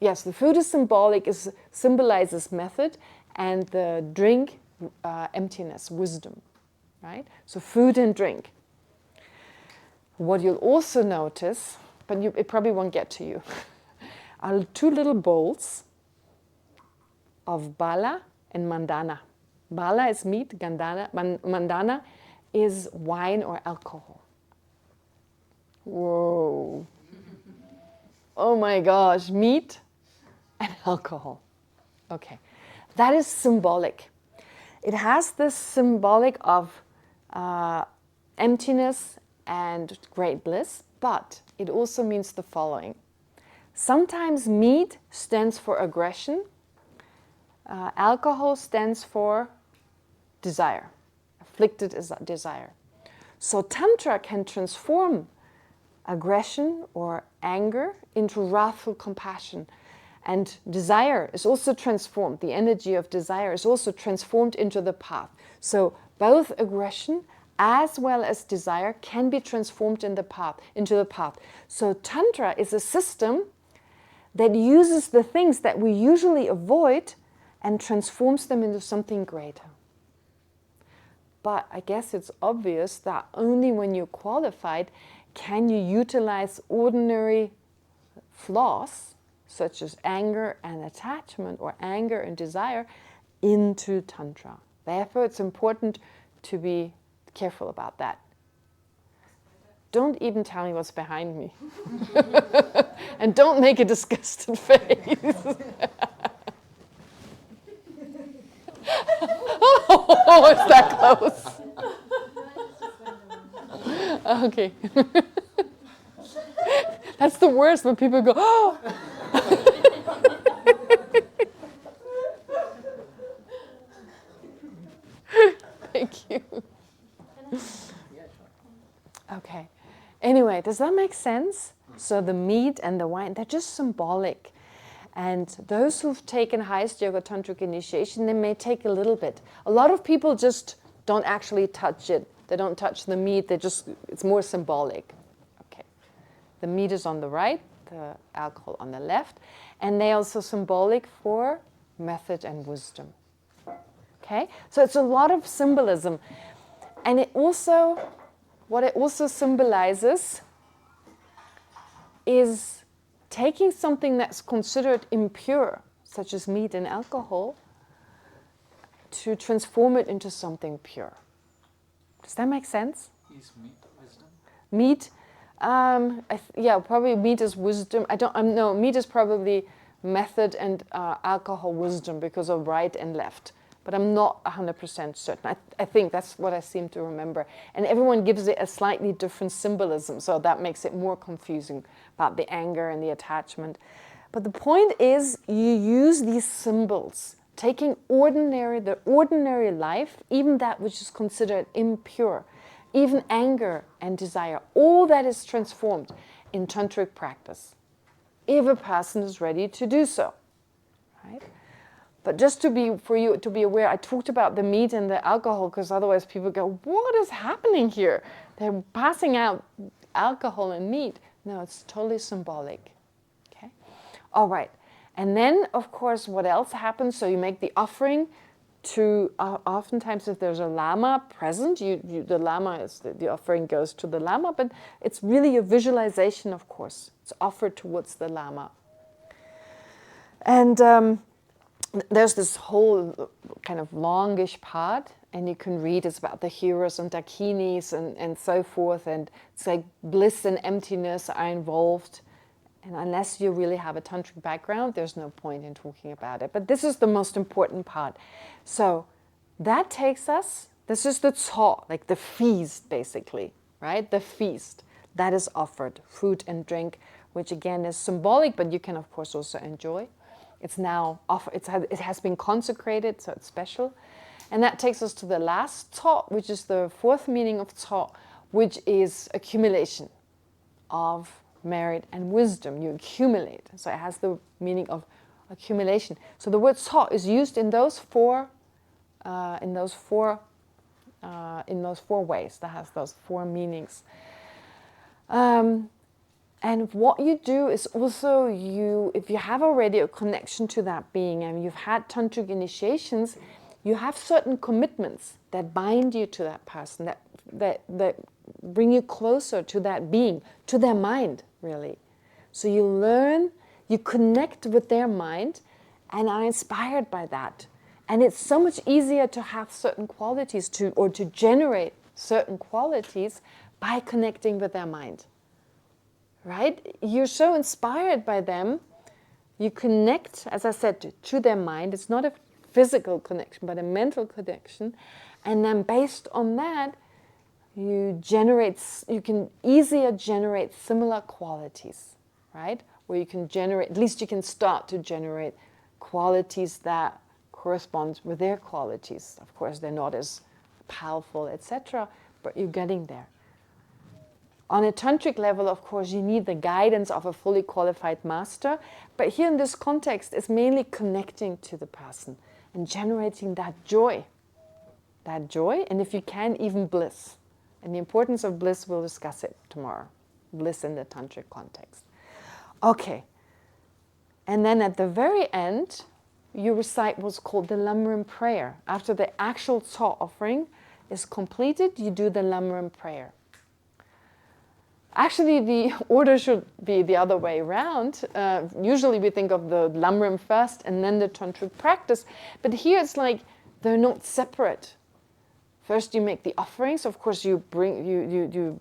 yes, the food is symbolic, symbolizes method, and the drink, emptiness, wisdom, right? So food and drink. What you'll also notice, but it probably won't get to you, are 2 little bowls of bala and mandana. Bala is meat, mandana is wine or alcohol. Whoa. Oh my gosh, meat and alcohol. Okay, that is symbolic. It has this symbolic of emptiness and great bliss, but it also means the following. Sometimes meat stands for aggression. Alcohol stands for desire, afflicted desire. So Tantra can transform aggression or anger into wrathful compassion. And desire is also transformed. The energy of desire is also transformed into the path. So both aggression as well as desire can be transformed into the path. So Tantra is a system that uses the things that we usually avoid and transforms them into something greater. But I guess it's obvious that only when you're qualified can you utilize ordinary flaws, such as anger and attachment, or anger and desire, into Tantra. Therefore, it's important to be careful about that. Don't even tell me what's behind me. And don't make a disgusted face. Oh, it's that close. Okay. That's the worst, when people go, oh! Thank you. Okay. Anyway, does that make sense? So the meat and the wine, they're just symbolic. And those who've taken highest yoga tantric initiation, they may take a little bit. A lot of people just don't actually touch it. They don't touch the meat. It's more symbolic. Okay. The meat is on the right, the alcohol on the left. And they're also symbolic for method and wisdom. Okay? So it's a lot of symbolism. And what it also symbolizes is taking something that's considered impure, such as meat and alcohol, to transform it into something pure. Does that make sense? Is meat wisdom? Meat, probably meat is wisdom. No, meat is probably method, and alcohol wisdom, because of right and left. But I'm not 100% certain. I think that's what I seem to remember. And everyone gives it a slightly different symbolism, so that makes it more confusing about the anger and the attachment. But the point is, you use these symbols, taking the ordinary life, even that which is considered impure, even anger and desire, all that is transformed in tantric practice, if a person is ready to do so, right? But just for you to be aware, I talked about the meat and the alcohol, because otherwise people go, what is happening here? They're passing out alcohol and meat. No, it's totally symbolic. Okay? All right. And then, of course, what else happens? So you make the offering to, oftentimes if there's a lama present, the lama the offering goes to the lama, but it's really a visualization, of course. It's offered towards the lama. And there's this whole kind of longish part, and you can read it's about the heroes and dakinis and so forth, and it's like bliss and emptiness are involved. And unless you really have a tantric background, there's no point in talking about it. But this is the most important part. So that takes us, this is the tso, like the feast basically, right? The feast that is offered, food and drink, which again is symbolic, but you can of course also enjoy. It's now it has been consecrated, so it's special. And that takes us to the last tso, which is the fourth meaning of tso, which is accumulation of merit and wisdom. You accumulate. So it has the meaning of accumulation. So the word tso is used in those four ways. That has those four meanings. And what you do is also, if you have already a connection to that being and you've had tantric initiations, you have certain commitments that bind you to that person, that bring you closer to that being, to their mind, really. So you learn, you connect with their mind and are inspired by that. And it's so much easier to have certain qualities or to generate certain qualities by connecting with their mind. Right? You're so inspired by them, you connect, as I said, to their mind. It's not a physical connection, but a mental connection. And then based on that, you can easier generate similar qualities, right? Where you can generate, at least you can start to generate qualities that correspond with their qualities. Of course, they're not as powerful, etc., but you're getting there. On a tantric level, of course, you need the guidance of a fully qualified master. But here in this context, it's mainly connecting to the person and generating that joy. That joy, and if you can, even bliss. And the importance of bliss, we'll discuss it tomorrow. Bliss in the tantric context. Okay. And then at the very end, you recite what's called the Lamrim prayer. After the actual Tso offering is completed, you do the Lamrim prayer. Actually, the order should be the other way around. Usually we think of the Lamrim first and then the tantric practice. But here it's like they're not separate. First you make the offerings. Of course you bring you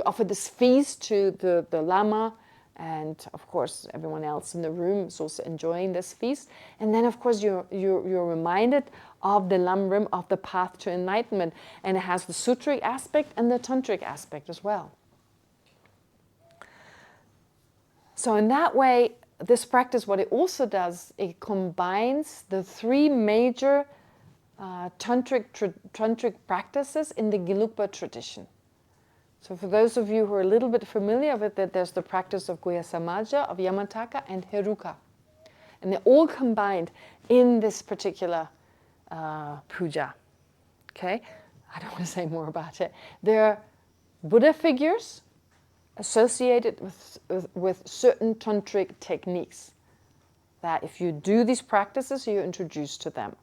offer this feast to the Lama, and of course everyone else in the room is also enjoying this feast. And then of course you're reminded of the Lamrim, of the path to enlightenment. And it has the sutric aspect and the tantric aspect as well. So in that way, this practice, what it also does, it combines the three major tantric practices in the Gelugpa tradition. So for those of you who are a little bit familiar with it, there's the practice of Guhya Samaja, of Yamataka, and Heruka. And they're all combined in this particular puja. Okay? I don't want to say more about it. They're Buddha figures associated with certain tantric techniques that if you do these practices, you're introduced to them.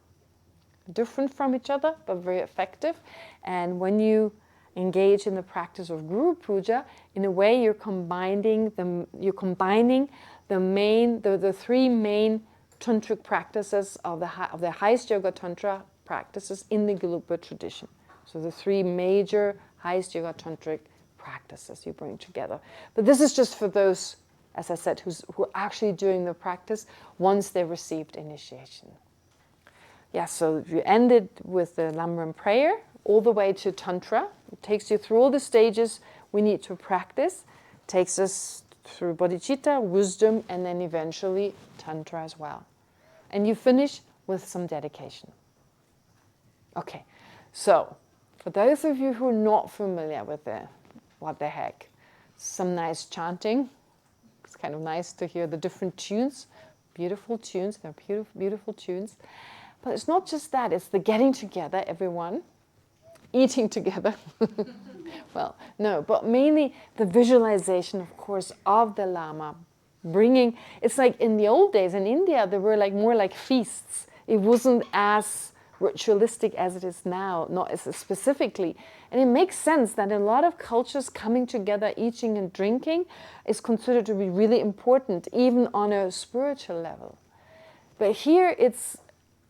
Different from each other, but very effective. And when you engage in the practice of Guru Puja, in a way you're combining the three main tantric practices of the highest yoga tantra practices in the Gelugpa tradition. So the three major highest yoga tantric practices you bring together. But this is just for those, as I said, who are actually doing the practice once they received initiation. Yeah, so you ended with the Lamrim prayer all the way to Tantra. It takes you through all the stages we need to practice. It takes us through bodhicitta, wisdom, and then eventually Tantra as well. And you finish with some dedication. Okay, so for those of you who are not familiar with it, what the heck, some nice chanting. It's kind of nice to hear the different tunes, beautiful tunes. They're beautiful, beautiful tunes. But it's not just that, it's the getting together, everyone, eating together. Well, no, but mainly the visualization, of course, of the Lama. It's like in the old days in India, there were like more like feasts. It wasn't as ritualistic as it is now, not as specifically. And it makes sense that in a lot of cultures, coming together, eating and drinking is considered to be really important, even on a spiritual level. But here it's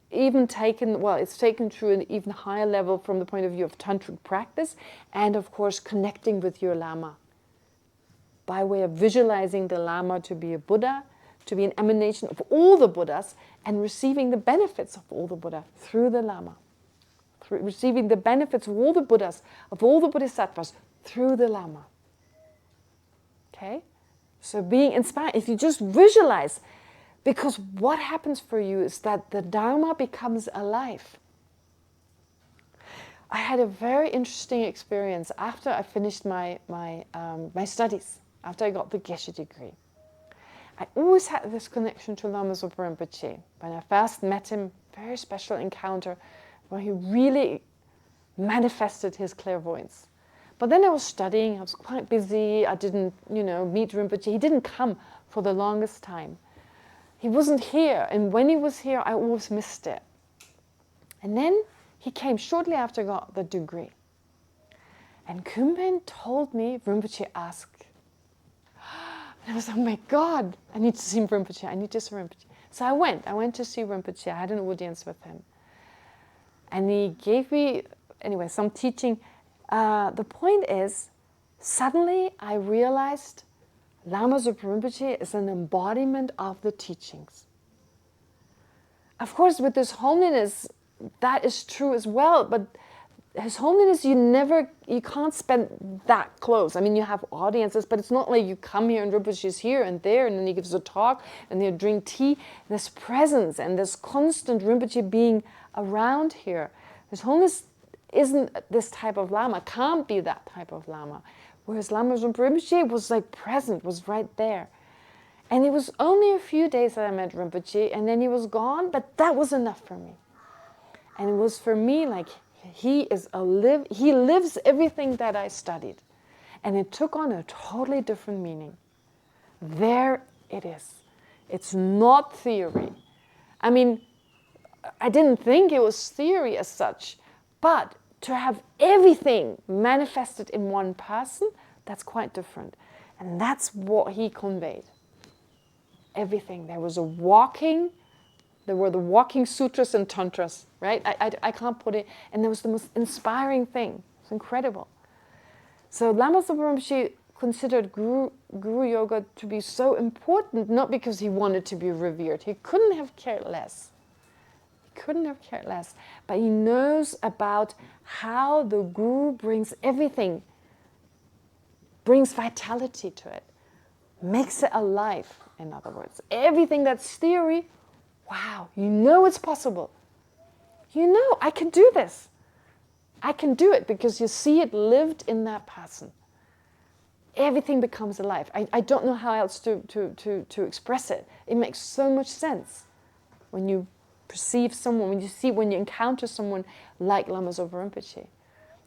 taken to an even higher level from the point of view of tantric practice and, of course, connecting with your Lama. By way of visualizing the Lama to be a Buddha, to be an emanation of all the Buddhas, and receiving the benefits of all the Buddha through the Lama. Receiving the benefits of all the Buddhas, of all the Bodhisattvas, through the Lama. Okay? So being inspired, if you just visualize, because what happens for you is that the Dharma becomes alive. I had a very interesting experience after I finished my studies, after I got the Geshe degree. I always had this connection to Lama Zopa Rinpoche. When I first met him, very special encounter where he really manifested his clairvoyance. But then I was studying, I was quite busy, I didn't, meet Rinpoche. He didn't come for the longest time. He wasn't here, and when he was here, I always missed it. And then he came shortly after I got the degree. And Kumben told me, Rinpoche asked. And I was like, oh my God, I need to see Rinpoche, I need to see Rinpoche. So I went to see Rinpoche, I had an audience with him. And he gave me, some teaching. The point is, suddenly I realized Lama Zopa Rinpoche is an embodiment of the teachings. Of course, with His Holiness, that is true as well, but His Holiness, you can't spend that close. I mean, you have audiences, but it's not like you come here and Rinpoche is here and there, and then he gives a talk, and they drink tea. There's presence, and there's constant Rinpoche being around here. His Holiness isn't this type of Lama, can't be that type of Lama. Whereas Lama Zopa Rinpoche was like present, was right there. And it was only a few days that I met Rinpoche, and then he was gone, but that was enough for me. And it was for me like, he lives everything that I studied. And it took on a totally different meaning. There it is. It's not theory. I mean, I didn't think it was theory as such, but to have everything manifested in one person, that's quite different. And that's what he conveyed. Everything. There were the walking sutras and tantras, right? I can't put it, and there was the most inspiring thing. It's incredible. So Lama Zopa Rinpoche considered Guru Yoga to be so important, not because he wanted to be revered. He couldn't have cared less. But he knows about how the Guru brings everything, brings vitality to it, makes it alive, in other words. Everything that's theory, wow, you know it's possible. You know, I can do this. I can do it because you see it lived in that person. Everything becomes alive. I don't know how else to express it. It makes so much sense when you perceive someone, when you encounter someone like Lama Zopa Rinpoche.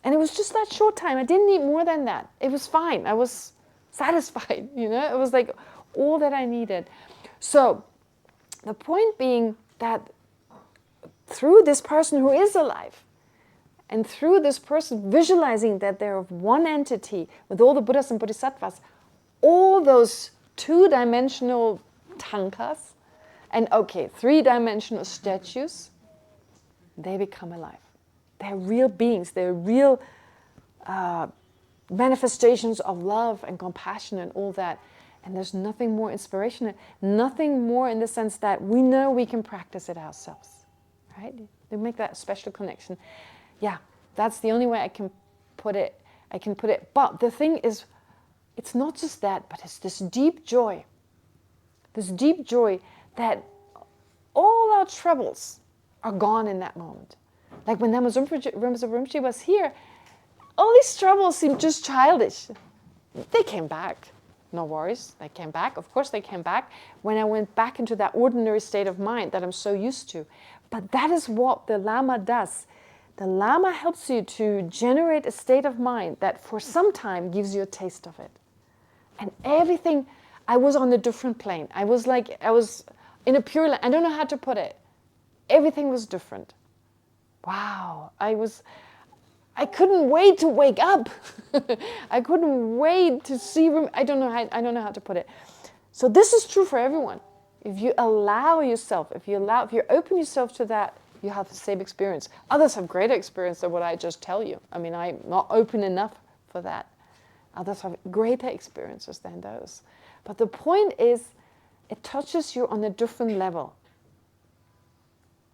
And it was just that short time. I didn't need more than that. It was fine. I was satisfied, you know. It was like all that I needed. So the point being that through this person who is alive, and through this person visualizing that they're of one entity with all the Buddhas and Bodhisattvas, all those two-dimensional tankas and, three-dimensional statues, they become alive. They're real beings. They're real manifestations of love and compassion and all that. And there's nothing more inspirational, nothing more in the sense that we know we can practice it ourselves, right? They make that special connection. Yeah, that's the only way I can put it. But the thing is, it's not just that, but it's this deep joy that all our troubles are gone in that moment. Like when Lama Zopa Rinpoche was here, all these troubles seemed just childish. They came back. No worries, they came back. Of course they came back when I went back into that ordinary state of mind that I'm so used to. But that is what the Lama does. The Lama helps you to generate a state of mind that for some time gives you a taste of it. And everything, I was on a different plane. I was in a pure land. I don't know how to put it. Everything was different. Wow, I couldn't wait to wake up. I couldn't wait to see. I don't know how to put it. So this is true for everyone. If you allow yourself, if you open yourself to that, you have the same experience. Others have greater experience than what I just tell you. I mean, I'm not open enough for that. Others have greater experiences than those. But the point is, it touches you on a different level.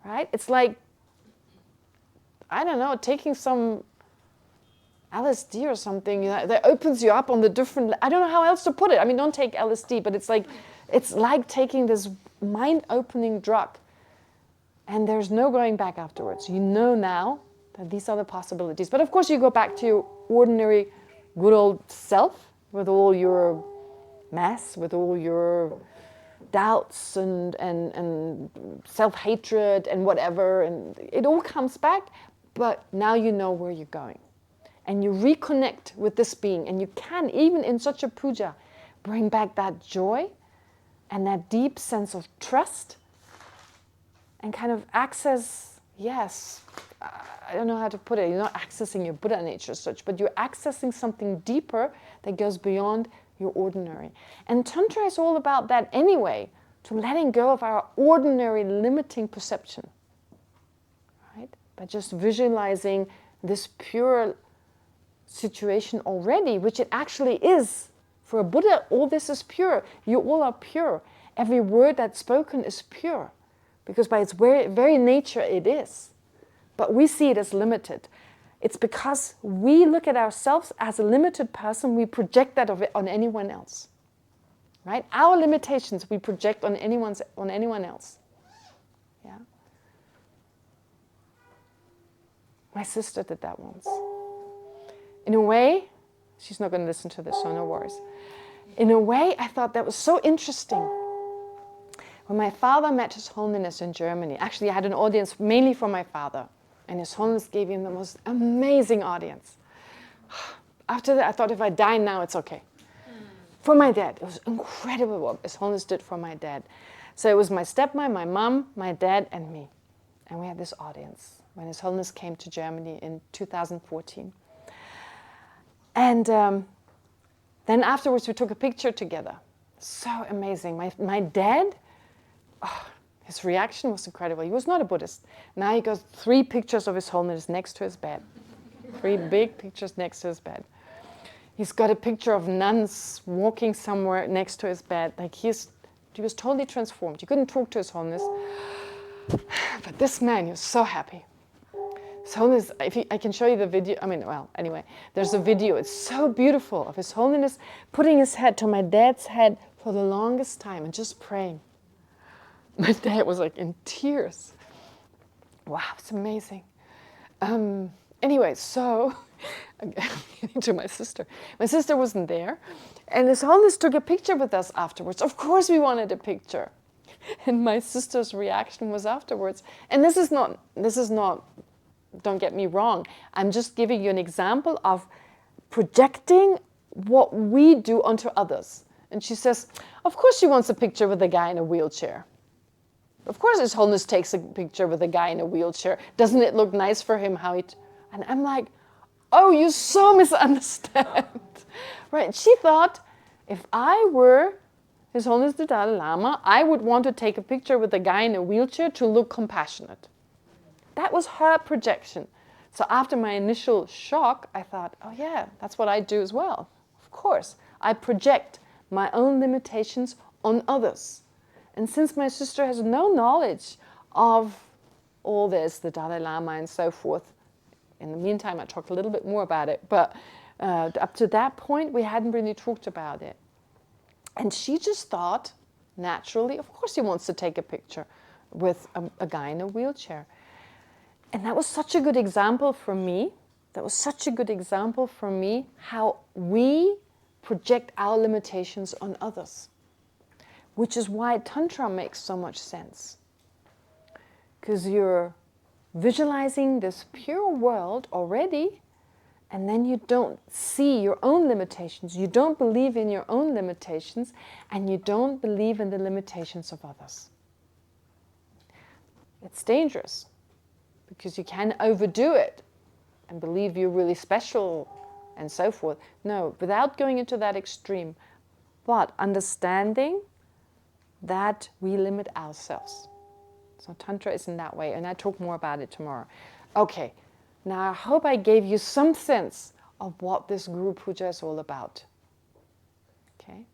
Right? It's like, I don't know, taking some LSD or something, that opens you up on the different, I don't know how else to put it. I mean, don't take LSD, but it's like taking this mind-opening drug, and there's no going back afterwards. You know now that these are the possibilities. But of course you go back to your ordinary, good old self, with all your mess, with all your doubts and self-hatred and whatever, and it all comes back, but now you know where you're going. And you reconnect with this being, and you can, even in such a puja, bring back that joy and that deep sense of trust and kind of access, yes, I don't know how to put it, you're not accessing your Buddha nature as such, but you're accessing something deeper that goes beyond your ordinary. And Tantra is all about that anyway, to letting go of our ordinary limiting perception, right? By just visualizing this pure situation already, which it actually is. For a Buddha, all this is pure. You all are pure. Every word that's spoken is pure, because by its very nature it is. But we see it as limited. It's because we look at ourselves as a limited person, we project that on anyone else. Right? Our limitations we project on anyone else. Yeah. My sister did that once. In a way, she's not going to listen to this, so no worries. In a way, I thought that was so interesting. When my father met His Holiness in Germany, actually I had an audience mainly for my father, and His Holiness gave him the most amazing audience. After that, I thought if I die now, it's okay. For my dad, it was incredible what His Holiness did for my dad. So it was my stepmom, my mom, my dad, and me. And we had this audience when His Holiness came to Germany in 2014. And then afterwards, we took a picture together. So amazing. My dad, his reaction was incredible. He was not a Buddhist. Now he got 3 pictures of His Holiness next to his bed. 3 big pictures next to his bed. He's got a picture of nuns walking somewhere next to his bed. Like he was totally transformed. You couldn't talk to His Holiness. But this man, he was so happy. His Holiness, I can show you the video. Anyway, there's a video. It's so beautiful of His Holiness putting his head to my dad's head for the longest time and just praying. My dad was like in tears. Wow, it's amazing. Anyway, so getting to my sister. My sister wasn't there, and His Holiness took a picture with us afterwards. Of course, we wanted a picture, and my sister's reaction was afterwards. And this is not. Don't get me wrong. I'm just giving you an example of projecting what we do onto others. And she says, "Of course, she wants a picture with a guy in a wheelchair. Of course, His Holiness takes a picture with a guy in a wheelchair. Doesn't it look nice for him how he..." And I'm like, oh, you so misunderstand. Right? She thought if I were His Holiness the Dalai Lama, I would want to take a picture with a guy in a wheelchair to look compassionate. That was her projection. So after my initial shock, I thought, oh yeah, that's what I do as well. Of course, I project my own limitations on others. And since my sister has no knowledge of all this, the Dalai Lama and so forth, in the meantime, I talked a little bit more about it, but up to that point, we hadn't really talked about it. And she just thought, naturally, of course he wants to take a picture with a guy in a wheelchair. And that was such a good example for me. How we project our limitations on others. Which is why Tantra makes so much sense. Because you're visualizing this pure world already, and then you don't see your own limitations. You don't believe in your own limitations, and you don't believe in the limitations of others. It's dangerous, because you can overdo it and believe you're really special and so forth. No, without going into that extreme, but understanding that we limit ourselves. So Tantra is in that way, and I talk more about it tomorrow. Okay, now I hope I gave you some sense of what this Guru Puja is all about. Okay,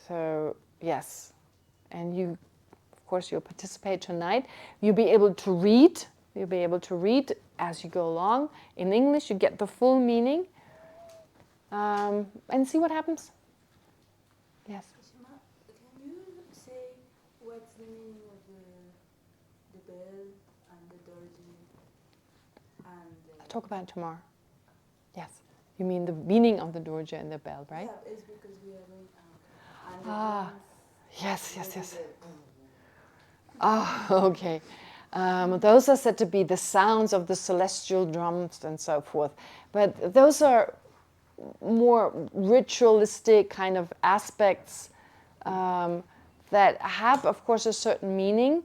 so yes, and you, of course, you'll participate tonight. You'll be able to read. You'll be able to read as you go along. In English, you get the full meaning, and see what happens. Yes. Can you say what's the meaning of the bell and the dorji and I'll talk about it tomorrow. Yes. You mean the meaning of the dorje and the bell, right? Yeah, it's because we are going out. And Yes. Okay. Those are said to be the sounds of the celestial drums and so forth. But those are more ritualistic kind of aspects that have, of course, a certain meaning.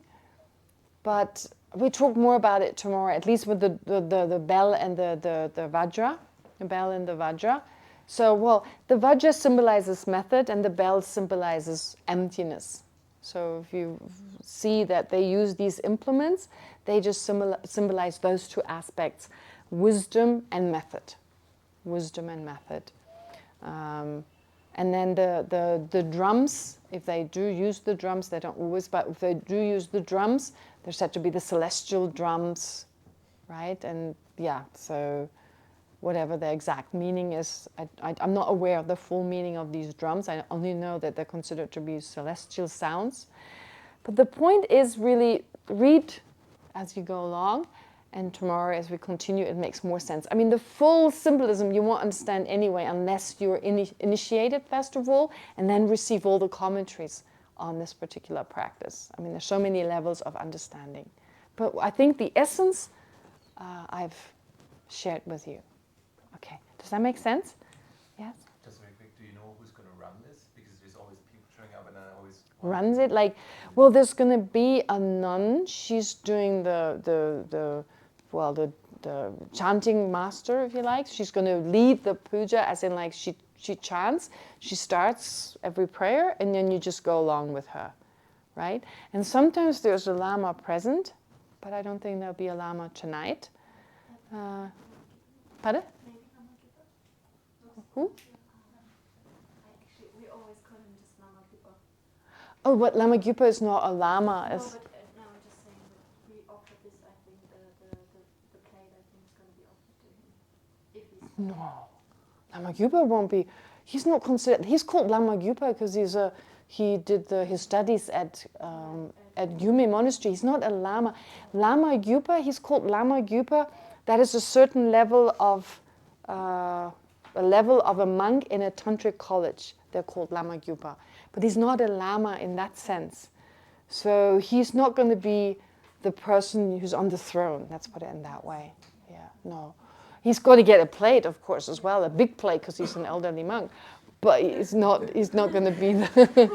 But we talk more about it tomorrow, at least with the bell and the vajra. The bell and the vajra. So, well, the vajra symbolizes method and the bell symbolizes emptiness. So if you see that they use these implements, they just symbolize those two aspects, wisdom and method. Wisdom and method. And then the drums, if they do use the drums, they don't always, but if they do use the drums, they're said to be the celestial drums, right? And yeah, so whatever the exact meaning is, I'm not aware of the full meaning of these drums. I only know that they're considered to be celestial sounds. But the point is really read as you go along And tomorrow, as we continue, it makes more sense. I mean, the full symbolism you won't understand anyway unless you're initiated, first of all, and then receive all the commentaries on this particular practice. I mean, there's so many levels of understanding. But I think the essence I've shared with you. Okay, does that make sense? Yes? Just very quick, do you know who's going to run this? Because there's always people showing up and I always... Runs it? Like, well, there's going to be a nun. She's doing the chanting master, if you like. She's going to lead the puja, as in like she chants. She starts every prayer, and then you just go along with her, right? And sometimes there's a lama present, but I don't think there'll be a lama tonight. Pardon? Who? Actually, we always call him just Lama Gyupa. Oh, but Lama Gyupa is not a lama. No, but no, I'm just saying that we offer this. I think the plate, I think, is going to be offered to him if he's. No, Lama Gyupa won't be. He's not considered. He's called Lama Gyupa because he did his studies at Yume Monastery. He's not a lama. Lama Gyupa. He's called Lama Gyupa. That is a certain level of a monk in a tantric college. They're called Lama Gyupa. But he's not a lama in that sense. So he's not going to be the person who's on the throne. Let's put it in that way. Yeah, no. He's going to get a plate, of course, as well, a big plate, because he's an elderly monk. But he's not going to be the...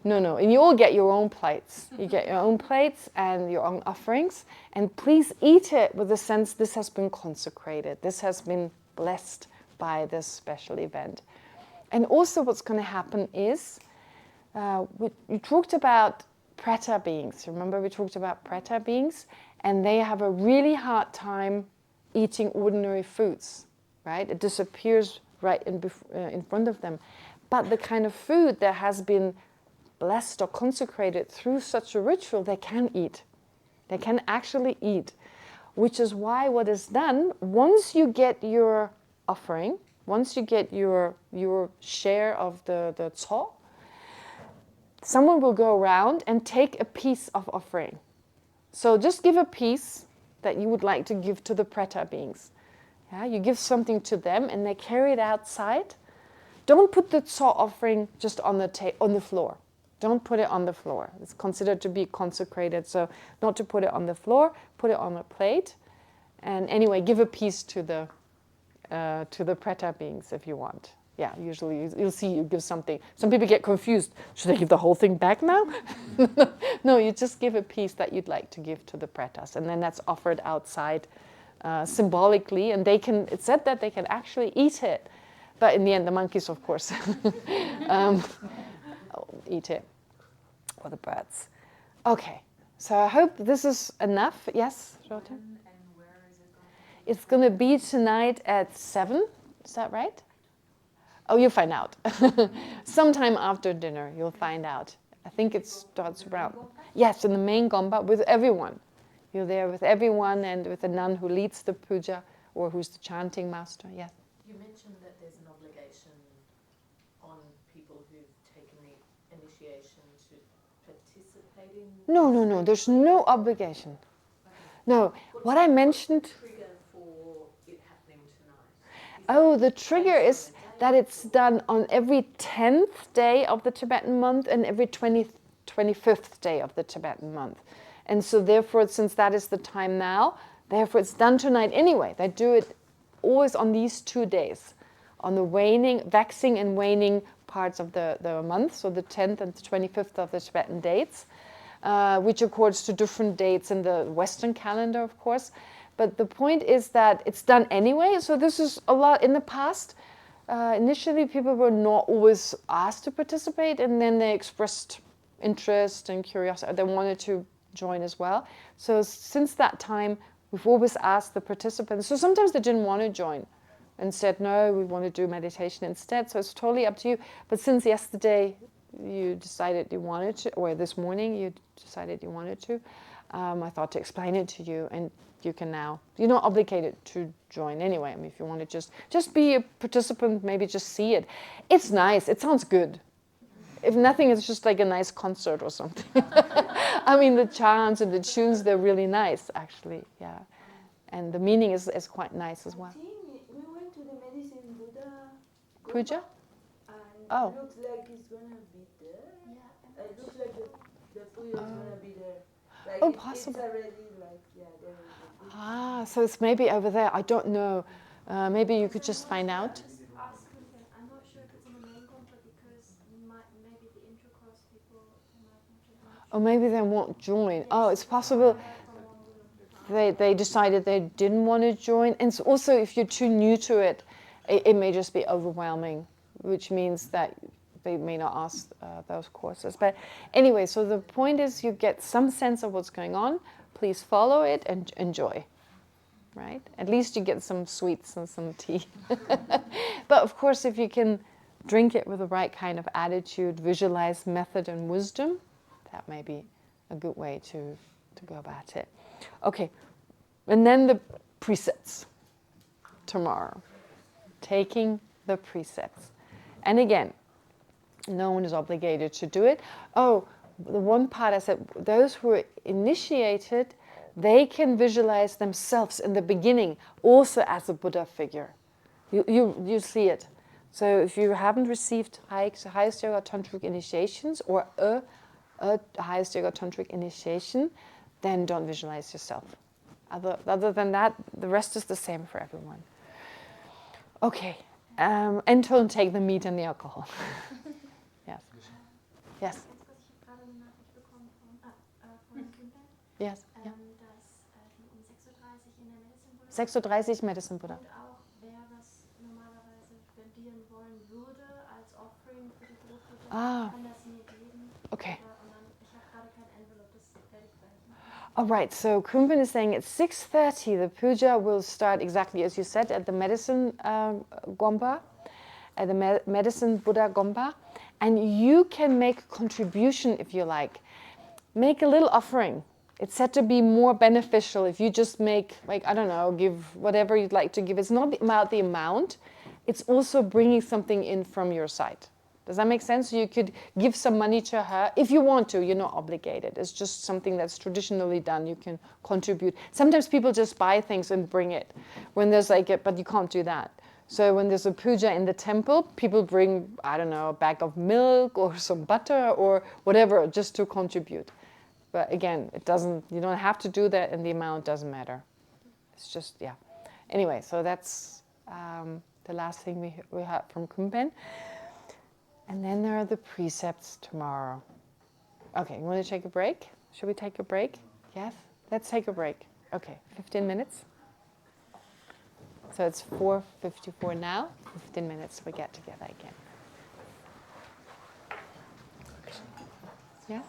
No. And you all get your own plates. You get your own plates and your own offerings. And please eat it with the sense this has been consecrated. This has been blessed by this special event. And also what's going to happen is, we talked about preta beings. Remember we talked about preta beings? And they have a really hard time eating ordinary foods, right? It disappears right in front of them. But the kind of food that has been blessed or consecrated through such a ritual, they can eat. They can actually eat. Which is why what is done, once you get your offering, once you get your share of the tso, someone will go around and take a piece of offering. So just give a piece that you would like to give to the preta beings. Yeah, you give something to them and they carry it outside. Don't put the tso offering just on the floor. Don't put it on the floor. It's considered to be consecrated, so not to put it on the floor, put it on a plate. And anyway, give a piece to the preta beings if you want. Yeah, usually you'll see you give something. Some people get confused. Should I give the whole thing back now? No, you just give a piece that you'd like to give to the pretas, and then that's offered outside symbolically, and it's said that they can actually eat it. But in the end, the monkeys, of course, eat it, or the birds. Okay, so I hope this is enough. Yes, Charlotte? And where is it going to be? It's going to be tonight at 7. Is that right? Oh, you'll find out. Sometime after dinner, you'll find out. I think it starts around. Yes, in the main gompa with everyone. You're there with everyone and with the nun who leads the puja or who's the chanting master. Yes. You mentioned that there's an obligation on people who've taken the initiation to participate in. No. There's no obligation. No. What I mentioned. What's the trigger for it happening tonight? Oh, the trigger is that it's done on every 10th day of the Tibetan month and every 25th day of the Tibetan month. And so therefore, since that is the time now, therefore it's done tonight anyway. They do it always on these 2 days, on the waxing and waning parts of the month, so the 10th and the 25th of the Tibetan dates, which accords to different dates in the Western calendar, of course. But the point is that it's done anyway, so this is a lot in the past. Initially, people were not always asked to participate, and then they expressed interest and curiosity. They wanted to join as well. So since that time, we've always asked the participants. So sometimes they didn't want to join and said, no, we want to do meditation instead. So it's totally up to you. But since yesterday you decided you wanted to, or this morning you decided you wanted to, I thought to explain it to you, and you can now, you're not obligated to join anyway. I mean, if you want to just be a participant, maybe just see it. It's nice, it sounds good. If nothing, it's just like a nice concert or something. I mean, the chants and the tunes, they're really nice, actually, yeah. And the meaning is quite nice as well. I think we went to the Medicine Buddha Puja? and Oh. it looks like it's gonna be there. Yeah. It looks like the puja is gonna be there. Like Oh, it's possible. already like, yeah, there is a good. Ah, so it's maybe over there. I don't know. Maybe you could just find out. Just ask Kunpen. I'm not sure if it's in the main compa because maybe the intercourse people might not. Or maybe they won't join. Oh, it's possible they decided they didn't want to join. And so also, if you're too new to it, it may just be overwhelming, which means that they may not ask those courses. But anyway, so the point is you get some sense of what's going on. Please follow it and enjoy. Right? At least you get some sweets and some tea. But of course, if you can drink it with the right kind of attitude, visualize method and wisdom, that may be a good way to go about it. Okay, and then the precepts tomorrow. Taking the precepts. And again, no one is obligated to do it. Oh, the one part I said, those who are initiated, they can visualize themselves in the beginning also as a Buddha figure. You see it. So if you haven't received highest yoga tantric initiations or a highest yoga tantric initiation, then don't visualize yourself. Other than that, the rest is the same for everyone. Okay, and don't take the meat and the alcohol. Yes. Yes. Ich habe gerade eine Nachricht bekommen von Kunpen. Yes. Yeah. Dass die um 6:30 Uhr in der Medicine Buddha 6:30 Uhr Medicine Buddha. Und auch wer das normalerweise spendieren wollen würde als Offering für die Großmutter, kann das mir geben. Okay. Und dann, ich habe gerade kein Envelope, das werde ich gleich machen. All right, so Kunpen is saying at 6:30 the puja will start exactly as you said at the Medicine Gompa, at the Medicine Buddha Gompa, and you can make a contribution if you like. Make a little offering. It's said to be more beneficial if you just make, like, I don't know, give whatever you'd like to give. It's not about the amount, it's also bringing something in from your side. Does that make sense? You could give some money to her if you want to. You're not obligated. It's just something that's traditionally done. You can contribute. Sometimes people just buy things and bring it when there's like it, but you can't do that. So when there's a puja in the temple, people bring, I don't know, a bag of milk or some butter or whatever just to contribute. But again, you don't have to do that, and the amount doesn't matter. It's just, yeah. Anyway, so that's the last thing we heard from Kunpen. And then there are the precepts tomorrow. Okay, you want to take a break? Should we take a break? Yes? Let's take a break. Okay, 15 minutes. So it's 4:54 now. 15 minutes, we get together again. Yeah?